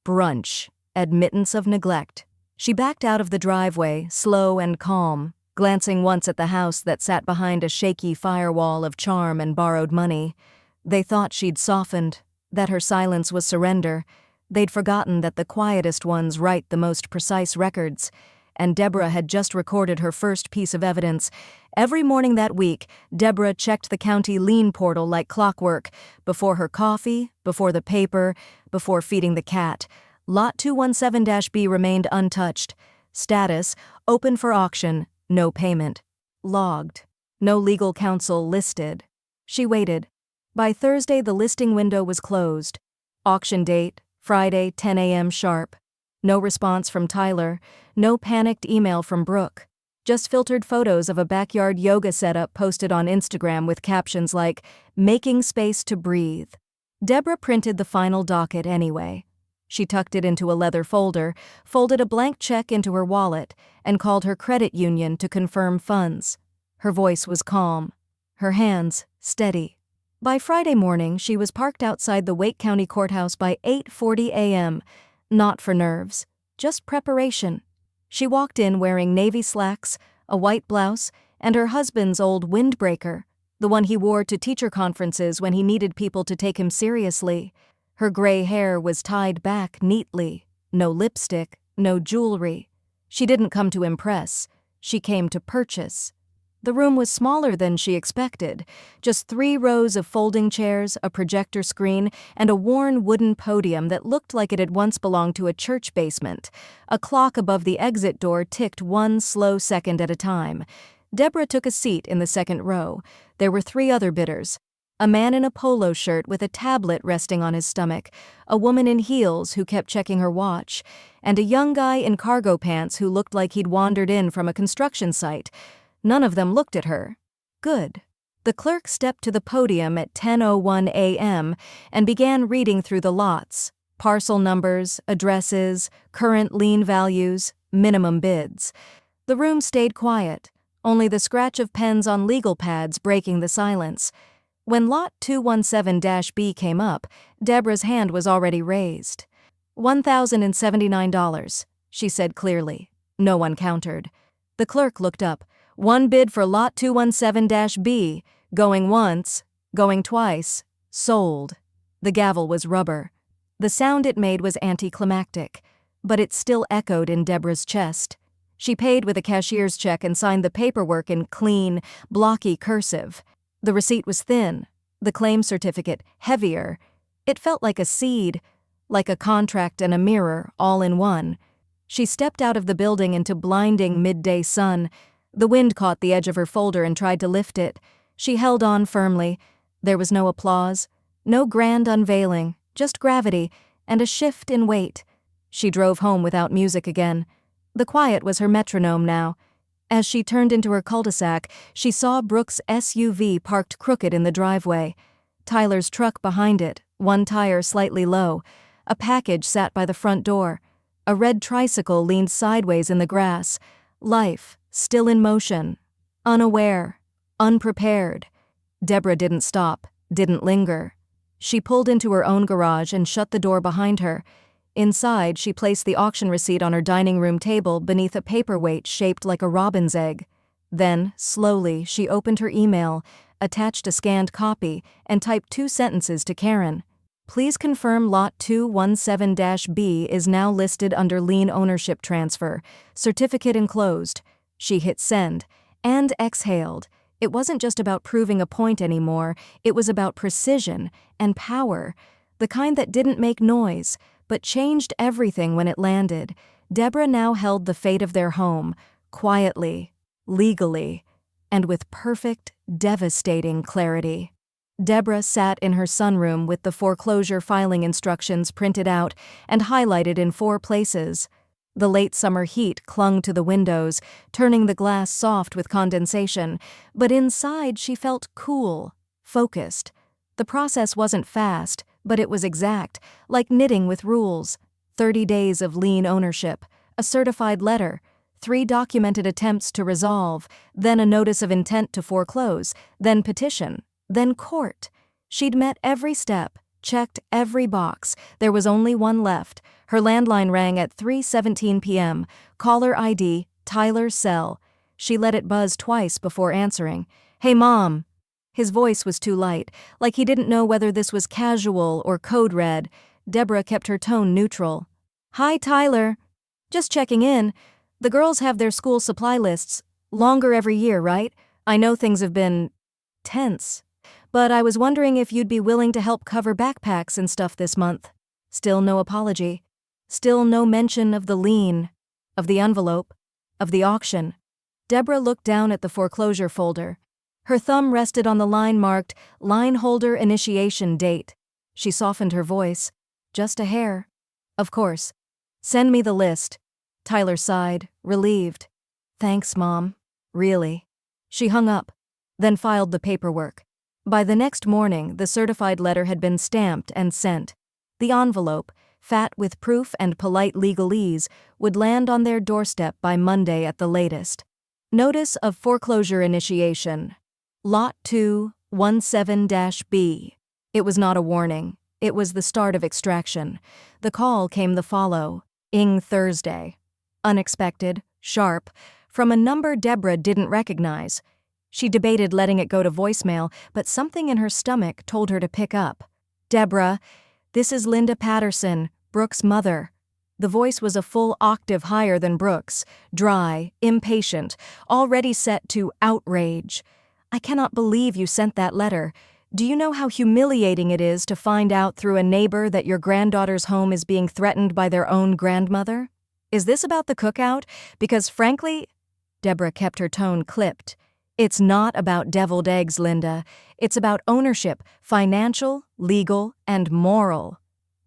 Brunch, Admittance of Neglect. She backed out of the driveway, slow and calm, glancing once at the house that sat behind a shaky firewall of charm and borrowed money. They thought she'd softened, that her silence was surrender. They'd forgotten that the quietest ones write the most precise records. And Deborah had just recorded her first piece of evidence. Every morning that week, Deborah checked the county lien portal like clockwork, before her coffee, before the paper, before feeding the cat. Lot 217-B remained untouched. Status, open for auction, no payment. Logged. No legal counsel listed. She waited. By Thursday, the listing window was closed. Auction date, Friday, 10 a.m. sharp. No response from Tyler, no panicked email from Brooke. Just filtered photos of a backyard yoga setup posted on Instagram with captions like, making space to breathe. Deborah printed the final docket anyway. She tucked it into a leather folder, folded a blank check into her wallet, and called her credit union to confirm funds. Her voice was calm, her hands steady. By Friday morning, she was parked outside the Wake County Courthouse by 8:40 a.m., not for nerves, just preparation. She walked in wearing navy slacks, a white blouse, and her husband's old windbreaker, the one he wore to teacher conferences when he needed people to take him seriously. Her gray hair was tied back neatly, no lipstick, no jewelry. She didn't come to impress, she came to purchase. The room was smaller than she expected, just 3 rows of folding chairs, a projector screen, and a worn wooden podium that looked like it had once belonged to a church basement. A clock above the exit door ticked 1 slow second at a time. Deborah took a seat in the second row. There were 3 other bidders. A man in a polo shirt with a tablet resting on his stomach, a woman in heels who kept checking her watch, and a young guy in cargo pants who looked like he'd wandered in from a construction site. None of them looked at her. Good. The clerk stepped to the podium at 10:01 a.m. and began reading through the lots, parcel numbers, addresses, current lien values, minimum bids. The room stayed quiet, only the scratch of pens on legal pads breaking the silence. When Lot 217-B came up, Deborah's hand was already raised. $1,079, she said clearly. No one countered. The clerk looked up. 1 bid for Lot 217-B, going once, going twice, sold. The gavel was rubber. The sound it made was anticlimactic. but it still echoed in Deborah's chest. She paid with a cashier's check and signed the paperwork in clean, blocky cursive. The receipt was thin, the claim certificate heavier. It felt like a seed, like a contract and a mirror, all in one. She stepped out of the building into blinding midday sun. The wind caught the edge of her folder and tried to lift it. She held on firmly. There was no applause, no grand unveiling, just gravity and a shift in weight. She drove home without music again. The quiet was her metronome now. As she turned into her cul-de-sac, she saw Brooks' SUV parked crooked in the driveway. Tyler's truck behind it, one tire slightly low. A package sat by the front door. A red tricycle leaned sideways in the grass. Life, still in motion. Unaware. Unprepared. Deborah didn't stop, didn't linger. She pulled into her own garage and shut the door behind her. Inside, she placed the auction receipt on her dining room table beneath a paperweight shaped like a robin's egg. Then, slowly, she opened her email, attached a scanned copy, and typed 2 sentences to Karen. Please confirm Lot 217-B is now listed under lien ownership transfer. Certificate enclosed. She hit send and exhaled. It wasn't just about proving a point anymore, it was about precision and power, the kind that didn't make noise, but changed everything when it landed. Deborah now held the fate of their home, quietly, legally, and with perfect, devastating clarity. Deborah sat in her sunroom with the foreclosure filing instructions printed out and highlighted in 4 places. The late summer heat clung to the windows, turning the glass soft with condensation, but inside she felt cool, focused. The process wasn't fast, but it was exact, like knitting with rules. 30 days of lien ownership, a certified letter, 3 documented attempts to resolve, then a notice of intent to foreclose, then petition, then court. She'd met every step, checked every box. There was only one left. Her landline rang at 3:17 p.m. Caller ID, Tyler's cell. She let it buzz twice before answering. "Hey, Mom." His voice was too light, like he didn't know whether this was casual or code red. Deborah kept her tone neutral. "Hi, Tyler. Just checking in. The girls have their school supply lists. Longer every year, right? I know things have been tense. But I was wondering if you'd be willing to help cover backpacks and stuff this month." Still no apology. Still no mention of the lien, of the envelope, of the auction. Deborah looked down at the foreclosure folder. Her thumb rested on the line marked "Line Holder Initiation Date." She softened her voice. "Just a hair." "Of course. Send me the list." Tyler sighed, relieved. "Thanks, Mom. Really." She hung up, then filed the paperwork. By the next morning, the certified letter had been stamped and sent. The envelope, fat with proof and polite legalese, would land on their doorstep by Monday at the latest. Notice of foreclosure initiation. Lot 217-B. It was not a warning. It was the start of extraction. The call came the following Thursday. Unexpected, sharp, from a number Deborah didn't recognize. She debated letting it go to voicemail, but something in her stomach told her to pick up. "Deborah, this is Linda Patterson, Brooks' mother." The voice was a full octave higher than Brooks, dry, impatient, already set to outrage. "I cannot believe you sent that letter. Do you know how humiliating it is to find out through a neighbor that your granddaughter's home is being threatened by their own grandmother? Is this about the cookout? Because frankly," Deborah kept her tone clipped, "it's not about deviled eggs, Linda. It's about ownership, financial, legal, and moral."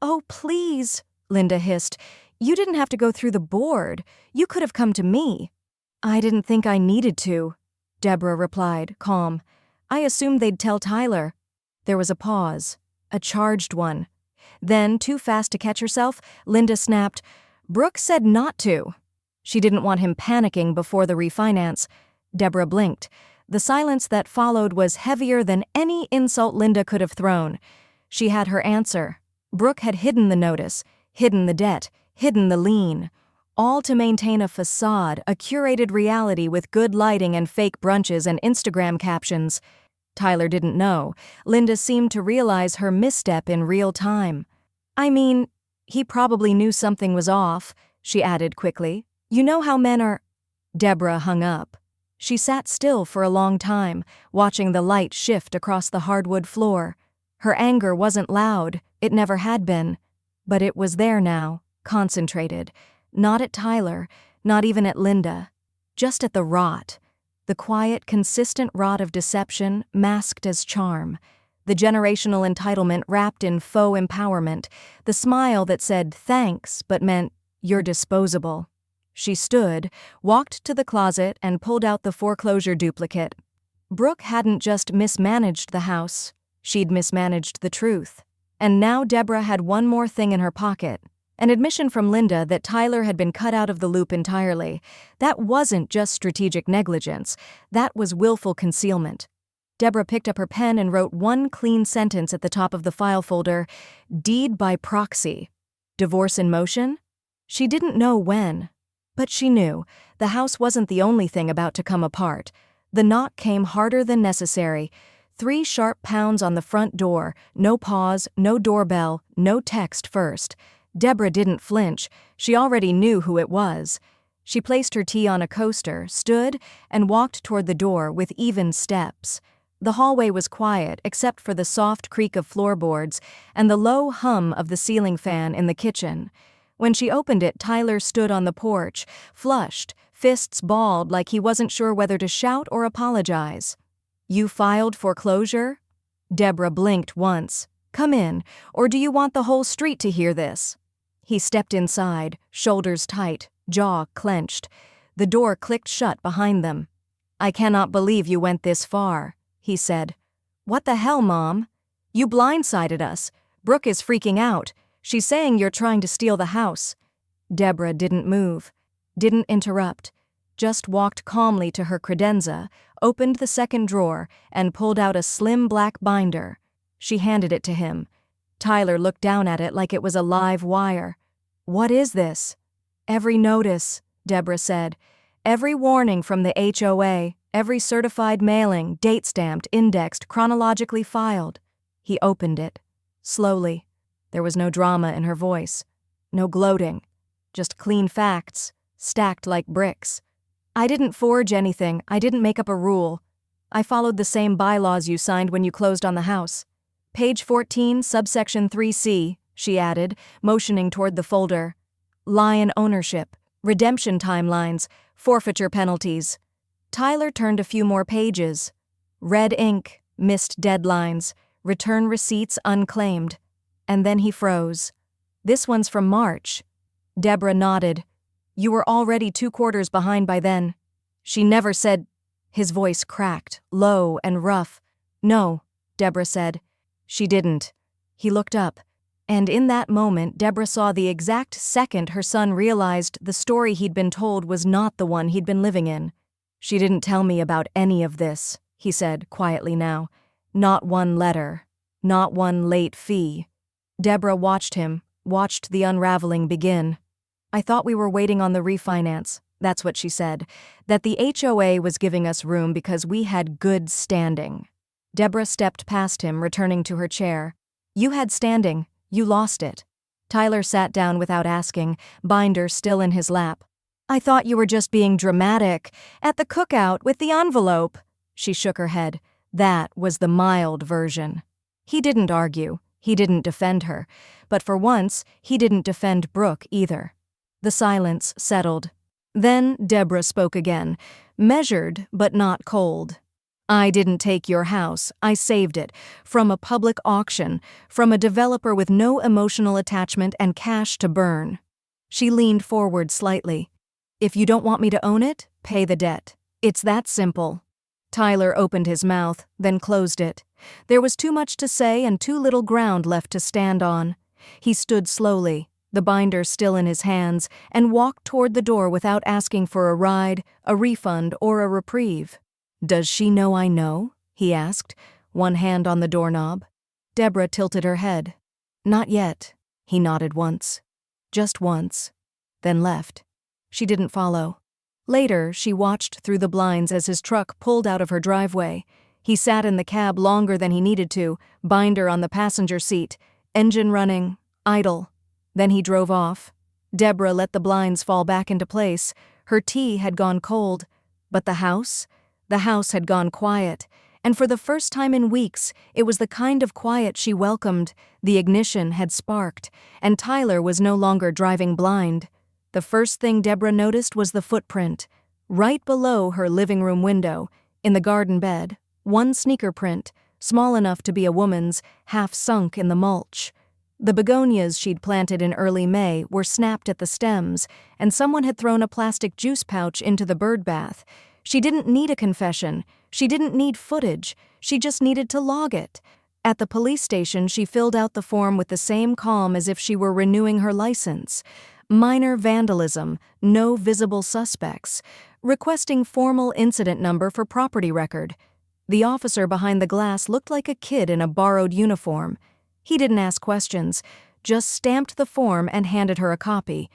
"Oh, please," Linda hissed. "You didn't have to go through the board. You could have come to me." "I didn't think I needed to," Deborah replied, calm. "I assumed they'd tell Tyler." There was a pause, a charged one. Then, too fast to catch herself, Linda snapped, "Brooks said not to." She didn't want him panicking before the refinance. Deborah blinked. The silence that followed was heavier than any insult Linda could have thrown. She had her answer. Brooke had hidden the notice, hidden the debt, hidden the lien. All to maintain a facade, a curated reality with good lighting and fake brunches and Instagram captions. Tyler didn't know. Linda seemed to realize her misstep in real time. "I mean, He probably knew something was off, she added quickly. You know how men are. Deborah hung up. She sat still for a long time, watching the light shift across the hardwood floor. Her anger wasn't loud, it never had been. But it was there now, concentrated. Not at Tyler, not even at Linda. Just at the rot. The quiet, consistent rot of deception masked as charm. The generational entitlement wrapped in faux empowerment. The smile that said thanks but meant you're disposable. She stood, walked to the closet, and pulled out the foreclosure duplicate. Brooke hadn't just mismanaged the house. She'd mismanaged the truth. And now Deborah had one more thing in her pocket. An admission from Linda that Tyler had been cut out of the loop entirely. That wasn't just strategic negligence. That was willful concealment. Deborah picked up her pen and wrote one clean sentence at the top of the file folder. Deed by proxy. Divorce in motion? She didn't know when. But she knew. The house wasn't the only thing about to come apart. The knock came harder than necessary. 3 sharp pounds on the front door. No pause, no doorbell, no text first. Deborah didn't flinch. She already knew who it was. She placed her tea on a coaster, stood, and walked toward the door with even steps. The hallway was quiet except for the soft creak of floorboards and the low hum of the ceiling fan in the kitchen. When she opened it, Tyler stood on the porch, flushed, fists balled like he wasn't sure whether to shout or apologize. You filed foreclosure? Deborah blinked once. Come in, or do you want the whole street to hear this? He stepped inside, shoulders tight, jaw clenched. The door clicked shut behind them. I cannot believe you went this far, he said. What the hell, Mom? You blindsided us. Brooke is freaking out. She's saying you're trying to steal the house. Deborah didn't move, didn't interrupt, just walked calmly to her credenza, opened the second drawer, and pulled out a slim black binder. She handed it to him. Tyler looked down at it like it was a live wire. What is this? Every notice, Deborah said. Every warning from the HOA, every certified mailing, date-stamped, indexed, chronologically filed. He opened it. Slowly. There was no drama in her voice. No gloating. Just clean facts, stacked like bricks. I didn't forge anything. I didn't make up a rule. I followed the same bylaws you signed when you closed on the house. Page 14, subsection 3C, she added, motioning toward the folder. Lion ownership, redemption timelines, forfeiture penalties. Tyler turned a few more pages. Red ink, missed deadlines, return receipts unclaimed. And then he froze. This one's from March. Deborah nodded. You were already 2 quarters behind by then. She never said. His voice cracked, low and rough. No, Deborah said. She didn't. He looked up. And in that moment, Deborah saw the exact second her son realized the story he'd been told was not the one he'd been living in. She didn't tell me about any of this, he said quietly now. Not one letter. Not one late fee. Deborah watched him, watched the unraveling begin. I thought we were waiting on the refinance, that's what she said, that the HOA was giving us room because we had good standing. Deborah stepped past him, returning to her chair. You had standing, you lost it. Tyler sat down without asking, binder still in his lap. I thought you were just being dramatic, at the cookout with the envelope. She shook her head. That was the mild version. He didn't argue. He didn't defend her, but for once, he didn't defend Brooke either. The silence settled. Then Deborah spoke again, measured but not cold. I didn't take your house, I saved it, from a public auction, from a developer with no emotional attachment and cash to burn. She leaned forward slightly. If you don't want me to own it, pay the debt. It's that simple. Tyler opened his mouth, then closed it. There was too much to say and too little ground left to stand on. He stood slowly, the binder still in his hands, and walked toward the door without asking for a ride, a refund, or a reprieve. Does she know I know? He asked, one hand on the doorknob. Deborah tilted her head. Not yet. He nodded once. Just once. Then left. She didn't follow. Later, she watched through the blinds as his truck pulled out of her driveway. He sat in the cab longer than he needed to, binder on the passenger seat, engine running, idle. Then he drove off. Deborah let the blinds fall back into place. Her tea had gone cold. But the house? The house had gone quiet. And for the first time in weeks, it was the kind of quiet she welcomed. The ignition had sparked, and Tyler was no longer driving blind. The first thing Deborah noticed was the footprint. Right below her living room window, in the garden bed, one sneaker print, small enough to be a woman's, half sunk in the mulch. The begonias she'd planted in early May were snapped at the stems, and someone had thrown a plastic juice pouch into the bird bath. She didn't need a confession. She didn't need footage. She just needed to log it. At the police station, she filled out the form with the same calm as if she were renewing her license. Minor vandalism, no visible suspects. Requesting formal incident number for property record. The officer behind the glass looked like a kid in a borrowed uniform. He didn't ask questions, just stamped the form and handed her a copy.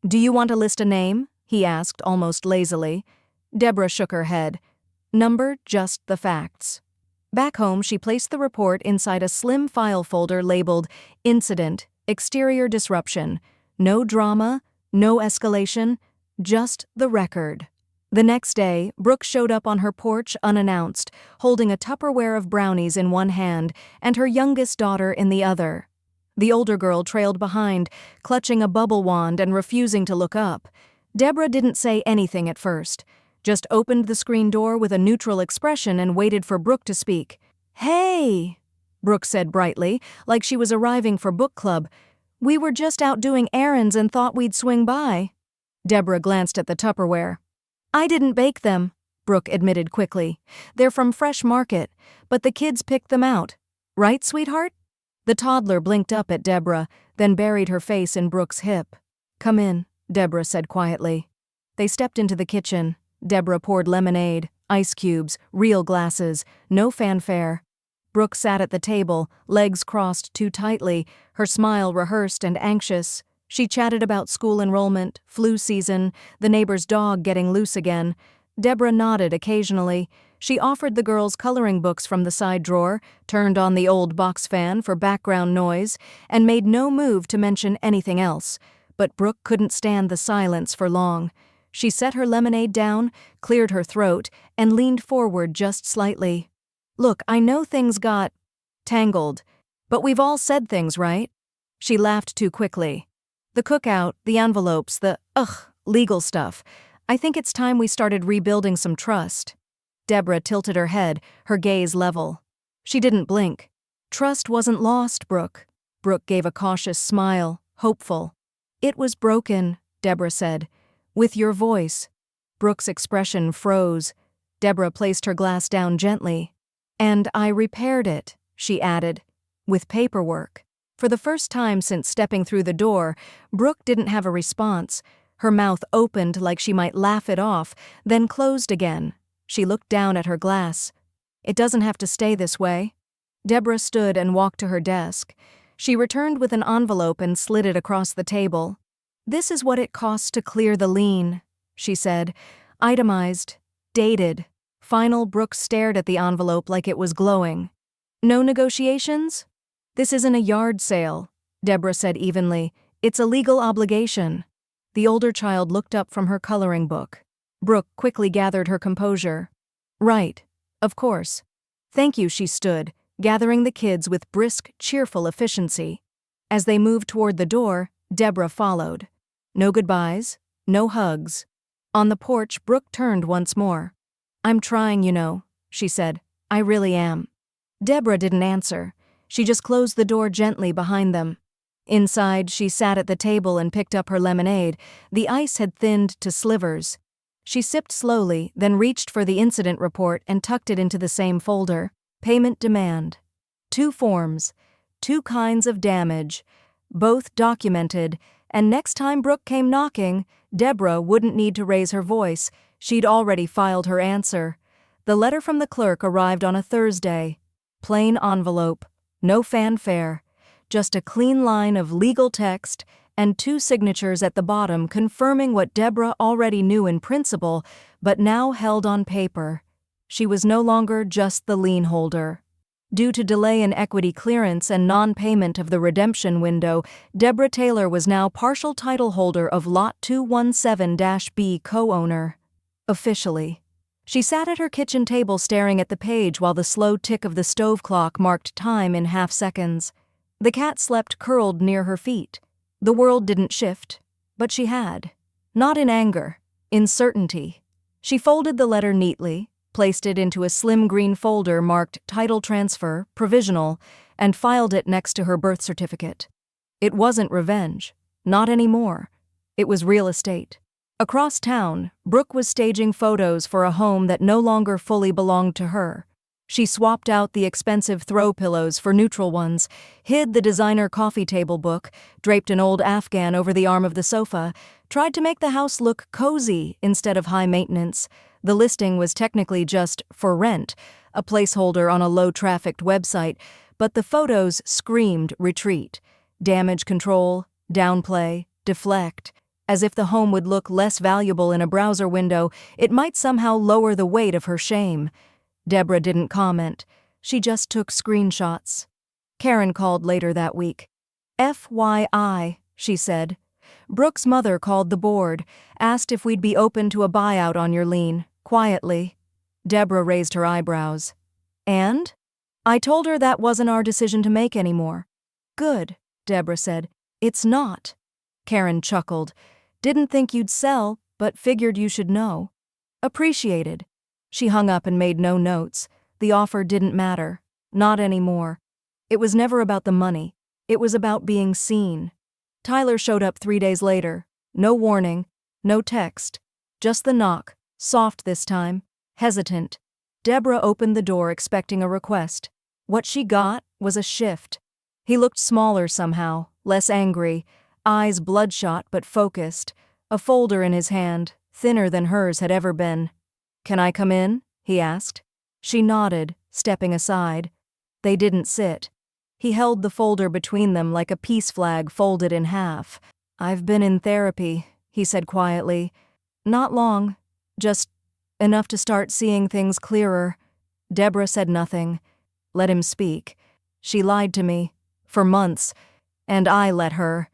"Do you want to list a name?" he asked almost lazily. Deborah shook her head. Number, just the facts. Back home, she placed the report inside a slim file folder labeled Incident, Exterior Disruption. No drama, no escalation, just the record. The next day, Brooke showed up on her porch unannounced, holding a Tupperware of brownies in one hand and her youngest daughter in the other. The older girl trailed behind, clutching a bubble wand and refusing to look up. Deborah didn't say anything at first, just opened the screen door with a neutral expression and waited for Brooke to speak. "Hey," Brooke said brightly, like she was arriving for book club. "We were just out doing errands and thought we'd swing by." Deborah glanced at the Tupperware. "I didn't bake them," Brooke admitted quickly. "They're from Fresh Market, but the kids picked them out. Right, sweetheart?" The toddler blinked up at Deborah, then buried her face in Brooke's hip. "Come in," Deborah said quietly. They stepped into the kitchen. Deborah poured lemonade, ice cubes, real glasses, no fanfare. Brooke sat at the table, legs crossed too tightly, her smile rehearsed and anxious. She chatted about school enrollment, flu season, the neighbor's dog getting loose again. Deborah nodded occasionally. She offered the girls coloring books from the side drawer, turned on the old box fan for background noise, and made no move to mention anything else. But Brooke couldn't stand the silence for long. She set her lemonade down, cleared her throat, and leaned forward just slightly. "Look, I know things got tangled, but we've all said things, right?" She laughed too quickly. "The cookout, the envelopes, the legal stuff. I think it's time we started rebuilding some trust." Deborah tilted her head, her gaze level. She didn't blink. "Trust wasn't lost, Brooke." Brooke gave a cautious smile, hopeful. "It was broken," Deborah said. "With your voice." Brooke's expression froze. Deborah placed her glass down gently. "And I repaired it," she added, "with paperwork." For the first time since stepping through the door, Brooke didn't have a response. Her mouth opened like she might laugh it off, then closed again. She looked down at her glass. "It doesn't have to stay this way." Deborah stood and walked to her desk. She returned with an envelope and slid it across the table. "This is what it costs to clear the lien," she said. "Itemized, dated." Final. Brooke stared at the envelope like it was glowing. "No negotiations?" "This isn't a yard sale," Deborah said evenly. "It's a legal obligation." The older child looked up from her coloring book. Brooke quickly gathered her composure. "Right. Of course. Thank you," she stood, gathering the kids with brisk, cheerful efficiency. As they moved toward the door, Deborah followed. No goodbyes, no hugs. On the porch, Brooke turned once more. "I'm trying, you know," she said. "I really am." Deborah didn't answer. She just closed the door gently behind them. Inside, she sat at the table and picked up her lemonade. The ice had thinned to slivers. She sipped slowly, then reached for the incident report and tucked it into the same folder. Payment demand. 2 forms, 2 kinds of damage, both documented, and next time Brooke came knocking, Deborah wouldn't need to raise her voice. She'd already filed her answer. The letter from the clerk arrived on a Thursday. Plain envelope, no fanfare, just a clean line of legal text and 2 signatures at the bottom confirming what Deborah already knew in principle, but now held on paper. She was no longer just the lien holder. Due to delay in equity clearance and non-payment of the redemption window, Deborah Taylor was now partial title holder of Lot 217-B co-owner. Officially. She sat at her kitchen table staring at the page while the slow tick of the stove clock marked time in half seconds. The cat slept curled near her feet. The world didn't shift, but she had. Not in anger, in certainty. She folded the letter neatly, placed it into a slim green folder marked Title Transfer, Provisional, and filed it next to her birth certificate. It wasn't revenge. Not anymore. It was real estate. Across town, Brooke was staging photos for a home that no longer fully belonged to her. She swapped out the expensive throw pillows for neutral ones, hid the designer coffee table book, draped an old Afghan over the arm of the sofa, tried to make the house look cozy instead of high maintenance. The listing was technically just for rent, a placeholder on a low-trafficked website, but the photos screamed retreat, damage control, downplay, deflect. As if the home would look less valuable in a browser window, it might somehow lower the weight of her shame. Deborah didn't comment. She just took screenshots. Karen called later that week. FYI, she said. Brooke's mother called the board, asked if we'd be open to a buyout on your lien, quietly. Deborah raised her eyebrows. And? I told her that wasn't our decision to make anymore. Good, Deborah said. It's not. Karen chuckled. Didn't think you'd sell, but figured you should know. Appreciated. She hung up and made no notes. The offer didn't matter. Not anymore. It was never about the money. It was about being seen. Tyler showed up 3 days later. No warning, no text. Just the knock, soft this time, hesitant. Deborah opened the door expecting a request. What she got was a shift. He looked smaller somehow, less angry, eyes bloodshot but focused, a folder in his hand, thinner than hers had ever been. Can I come in? He asked. She nodded, stepping aside. They didn't sit. He held the folder between them like a peace flag folded in half. I've been in therapy, he said quietly. Not long, just enough to start seeing things clearer. Deborah said nothing. Let him speak. She lied to me, for months, and I let her.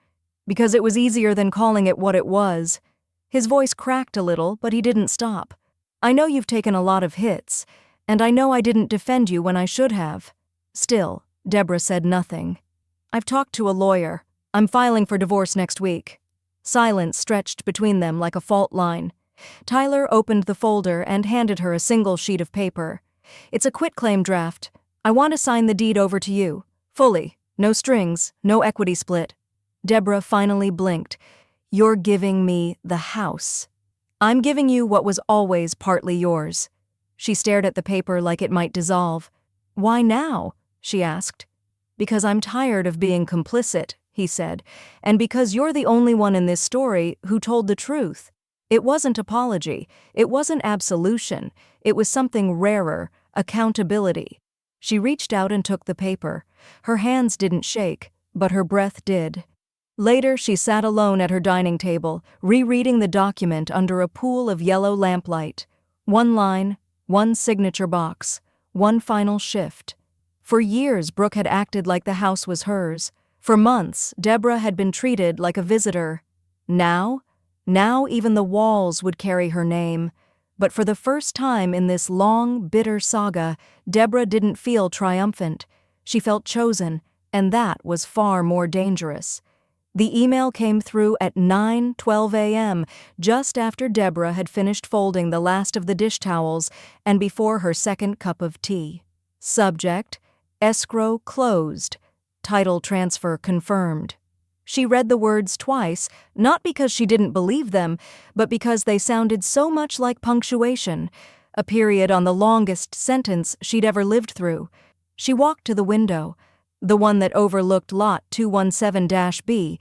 Because it was easier than calling it what it was. His voice cracked a little, but he didn't stop. I know you've taken a lot of hits, and I know I didn't defend you when I should have. Still, Deborah said nothing. I've talked to a lawyer. I'm filing for divorce next week. Silence stretched between them like a fault line. Tyler opened the folder and handed her a single sheet of paper. It's a quitclaim draft. I want to sign the deed over to you. Fully. No strings, no equity split. Deborah finally blinked. You're giving me the house. I'm giving you what was always partly yours. She stared at the paper like it might dissolve. Why now? She asked. Because I'm tired of being complicit, he said, and because you're the only one in this story who told the truth. It wasn't apology. It wasn't absolution. It was something rarer, accountability. She reached out and took the paper. Her hands didn't shake, but her breath did. Later, she sat alone at her dining table, rereading the document under a pool of yellow lamplight. One line, one signature box, one final shift. For years, Brooke had acted like the house was hers. For months, Deborah had been treated like a visitor. Now even the walls would carry her name. But for the first time in this long, bitter saga, Deborah didn't feel triumphant. She felt chosen, and that was far more dangerous. The email came through at 9:12 a.m., just after Deborah had finished folding the last of the dish towels and before her second cup of tea. Subject: escrow closed. Title transfer confirmed. She read the words twice, not because she didn't believe them, but because they sounded so much like punctuation, a period on the longest sentence she'd ever lived through. She walked to the window, the one that overlooked Lot 217-B.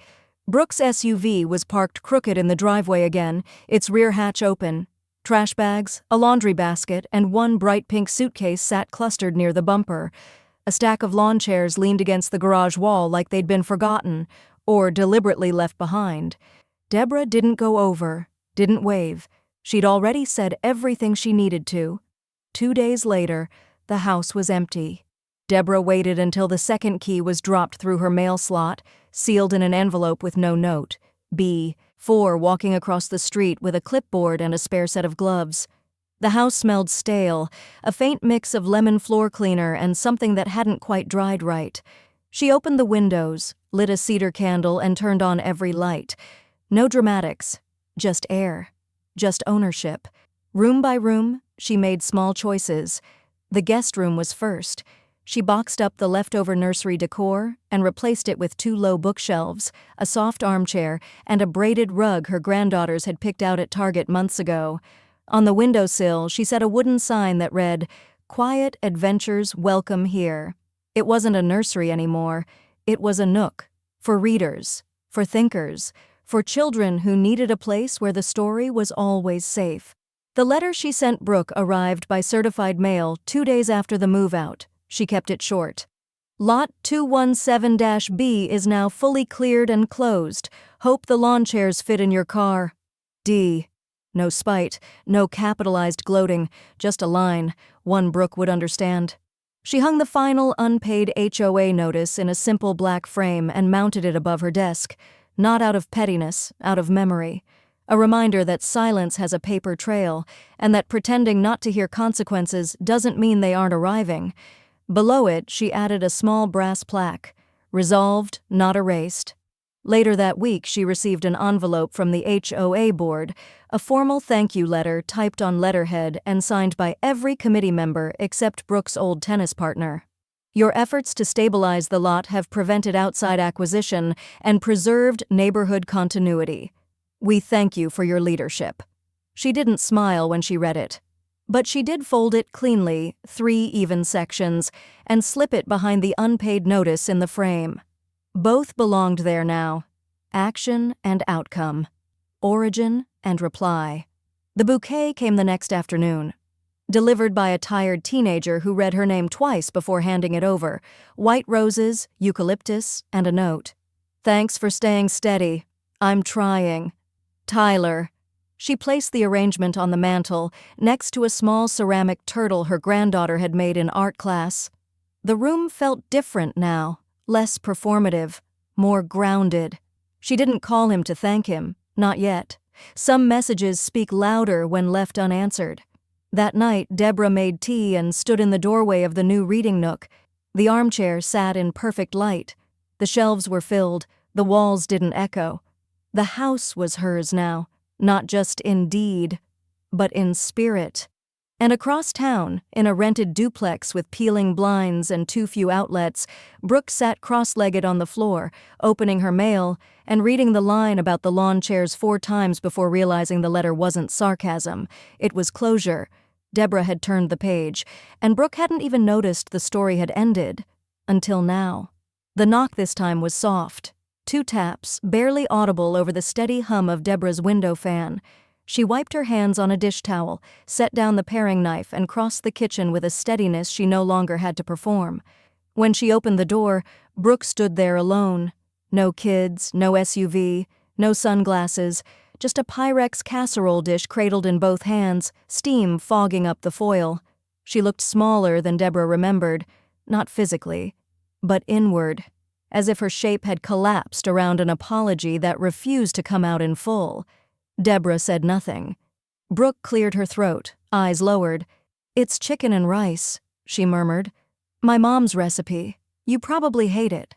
Brooke's SUV was parked crooked in the driveway again, its rear hatch open. Trash bags, a laundry basket, and one bright pink suitcase sat clustered near the bumper. A stack of lawn chairs leaned against the garage wall like they'd been forgotten, or deliberately left behind. Deborah didn't go over, didn't wave. She'd already said everything she needed to. 2 days later, the house was empty. Deborah waited until the second key was dropped through her mail slot, sealed in an envelope with no note. B4 walking across the street with a clipboard and a spare set of gloves. The house smelled stale, a faint mix of lemon floor cleaner and something that hadn't quite dried right. She opened the windows, lit a cedar candle, and turned on every light. No dramatics, just air, just ownership. Room by room, she made small choices. The guest room was first. She boxed up the leftover nursery decor and replaced it with 2 low bookshelves, a soft armchair, and a braided rug her granddaughters had picked out at Target months ago. On the windowsill, she set a wooden sign that read, "Quiet Adventures Welcome Here." It wasn't a nursery anymore. It was a nook, for readers, for thinkers, for children who needed a place where the story was always safe. The letter she sent Brooke arrived by certified mail 2 days after the move-out. She kept it short. Lot 217-B is now fully cleared and closed. Hope the lawn chairs fit in your car. D. No spite, no capitalized gloating, just a line, one Brooke would understand. She hung the final unpaid HOA notice in a simple black frame and mounted it above her desk, not out of pettiness, out of memory. A reminder that silence has a paper trail, and that pretending not to hear consequences doesn't mean they aren't arriving. Below it, she added a small brass plaque, "Resolved, not erased." Later that week, she received an envelope from the HOA board, a formal thank you letter typed on letterhead and signed by every committee member except Brooke's old tennis partner. "Your efforts to stabilize the lot have prevented outside acquisition and preserved neighborhood continuity. We thank you for your leadership." She didn't smile when she read it, but she did fold it cleanly, 3 even sections, and slip it behind the unpaid notice in the frame. Both belonged there now. Action and outcome. Origin and reply. The bouquet came the next afternoon. Delivered by a tired teenager who read her name twice before handing it over. White roses, eucalyptus, and a note. "Thanks for staying steady. I'm trying. Tyler." She placed the arrangement on the mantel, next to a small ceramic turtle her granddaughter had made in art class. The room felt different now. Less performative, more grounded. She didn't call him to thank him, not yet. Some messages speak louder when left unanswered. That night, Deborah made tea and stood in the doorway of the new reading nook. The armchair sat in perfect light. The shelves were filled, the walls didn't echo. The house was hers now, not just in deed, but in spirit. And across town, in a rented duplex with peeling blinds and too few outlets, Brooke sat cross-legged on the floor, opening her mail and reading the line about the lawn chairs 4 times before realizing the letter wasn't sarcasm. It was closure. Deborah had turned the page, and Brooke hadn't even noticed the story had ended. Until now. The knock this time was soft. 2 taps, barely audible over the steady hum of Deborah's window fan. She wiped her hands on a dish towel, set down the paring knife, and crossed the kitchen with a steadiness she no longer had to perform. When she opened the door, Brooke stood there alone. No kids, no SUV, no sunglasses, just a Pyrex casserole dish cradled in both hands, steam fogging up the foil. She looked smaller than Deborah remembered, not physically, but inward, as if her shape had collapsed around an apology that refused to come out in full. Deborah said nothing. Brooke cleared her throat, eyes lowered. "It's chicken and rice," she murmured. "My mom's recipe. You probably hate it."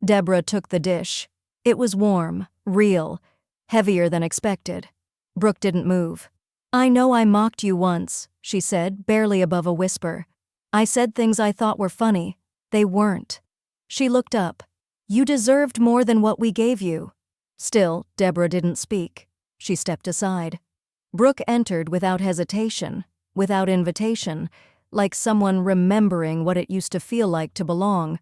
Deborah took the dish. It was warm, real, heavier than expected. Brooke didn't move. "I know I mocked you once," she said, barely above a whisper. "I said things I thought were funny. They weren't." She looked up. "You deserved more than what we gave you." Still, Deborah didn't speak. She stepped aside. Brooke entered without hesitation, without invitation, like someone remembering what it used to feel like to belong.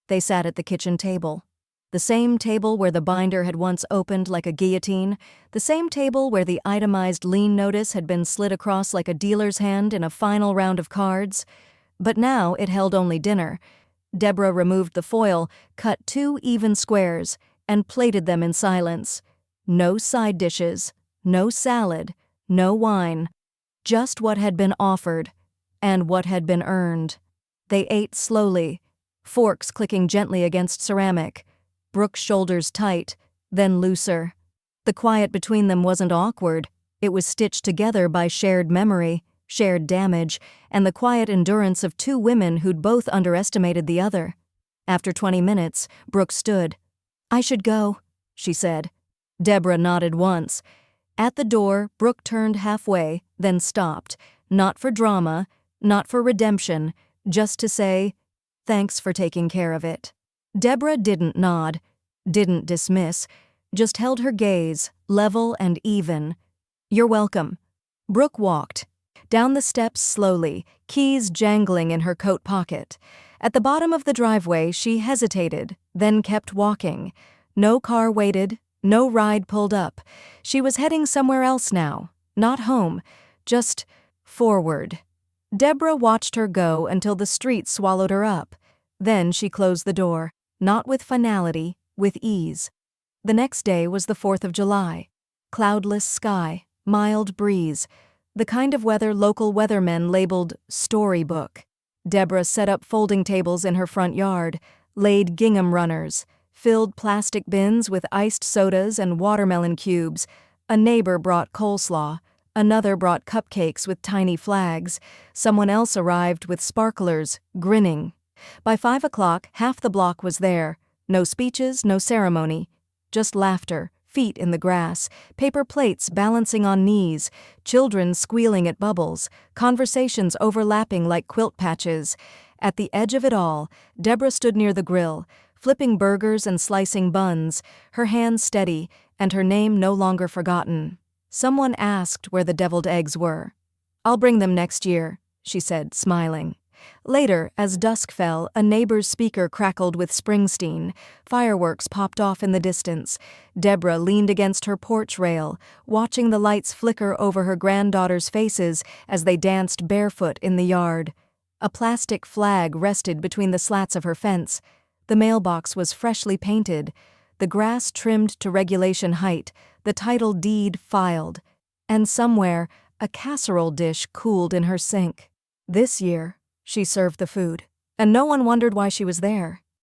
They sat at the kitchen table. The same table where the binder had once opened like a guillotine, the same table where the itemized lien notice had been slid across like a dealer's hand in a final round of cards. But now it held only dinner. Deborah removed the foil, cut 2 even squares, and plated them in silence. No side dishes, no salad, no wine. Just what had been offered, and what had been earned. They ate slowly, forks clicking gently against ceramic. Brooke's shoulders tight, then looser. The quiet between them wasn't awkward. It was stitched together by shared memory, shared damage, and the quiet endurance of two women who'd both underestimated the other. After 20 minutes, Brooke stood. "I should go," she said. Deborah nodded once. At the door, Brooke turned halfway, then stopped. Not for drama, not for redemption, just to say, "Thanks for taking care of it." Deborah didn't nod, didn't dismiss, just held her gaze, level and even. "You're welcome." Brooke walked. Down the steps slowly, keys jangling in her coat pocket. At the bottom of the driveway, she hesitated, then kept walking. No car waited, no ride pulled up. She was heading somewhere else now, not home, just forward. Deborah watched her go until the street swallowed her up. Then she closed the door, not with finality, with ease. The next day was the 4th of July. Cloudless sky, mild breeze, the kind of weather local weathermen labeled storybook. Deborah set up folding tables in her front yard, laid gingham runners, filled plastic bins with iced sodas and watermelon cubes. A neighbor brought coleslaw. Another brought cupcakes with tiny flags. Someone else arrived with sparklers, grinning. By 5 o'clock, half the block was there. No speeches, no ceremony. Just laughter, feet in the grass, paper plates balancing on knees, children squealing at bubbles, conversations overlapping like quilt patches. At the edge of it all, Deborah stood near the grill, flipping burgers and slicing buns, her hands steady, and her name no longer forgotten. Someone asked where the deviled eggs were. "I'll bring them next year," she said, smiling. Later, as dusk fell, a neighbor's speaker crackled with Springsteen. Fireworks popped off in the distance. Deborah leaned against her porch rail, watching the lights flicker over her granddaughters' faces as they danced barefoot in the yard. A plastic flag rested between the slats of her fence. The mailbox was freshly painted, the grass trimmed to regulation height, the title deed filed, and somewhere a casserole dish cooled in her sink. This year, she served the food, and no one wondered why she was there.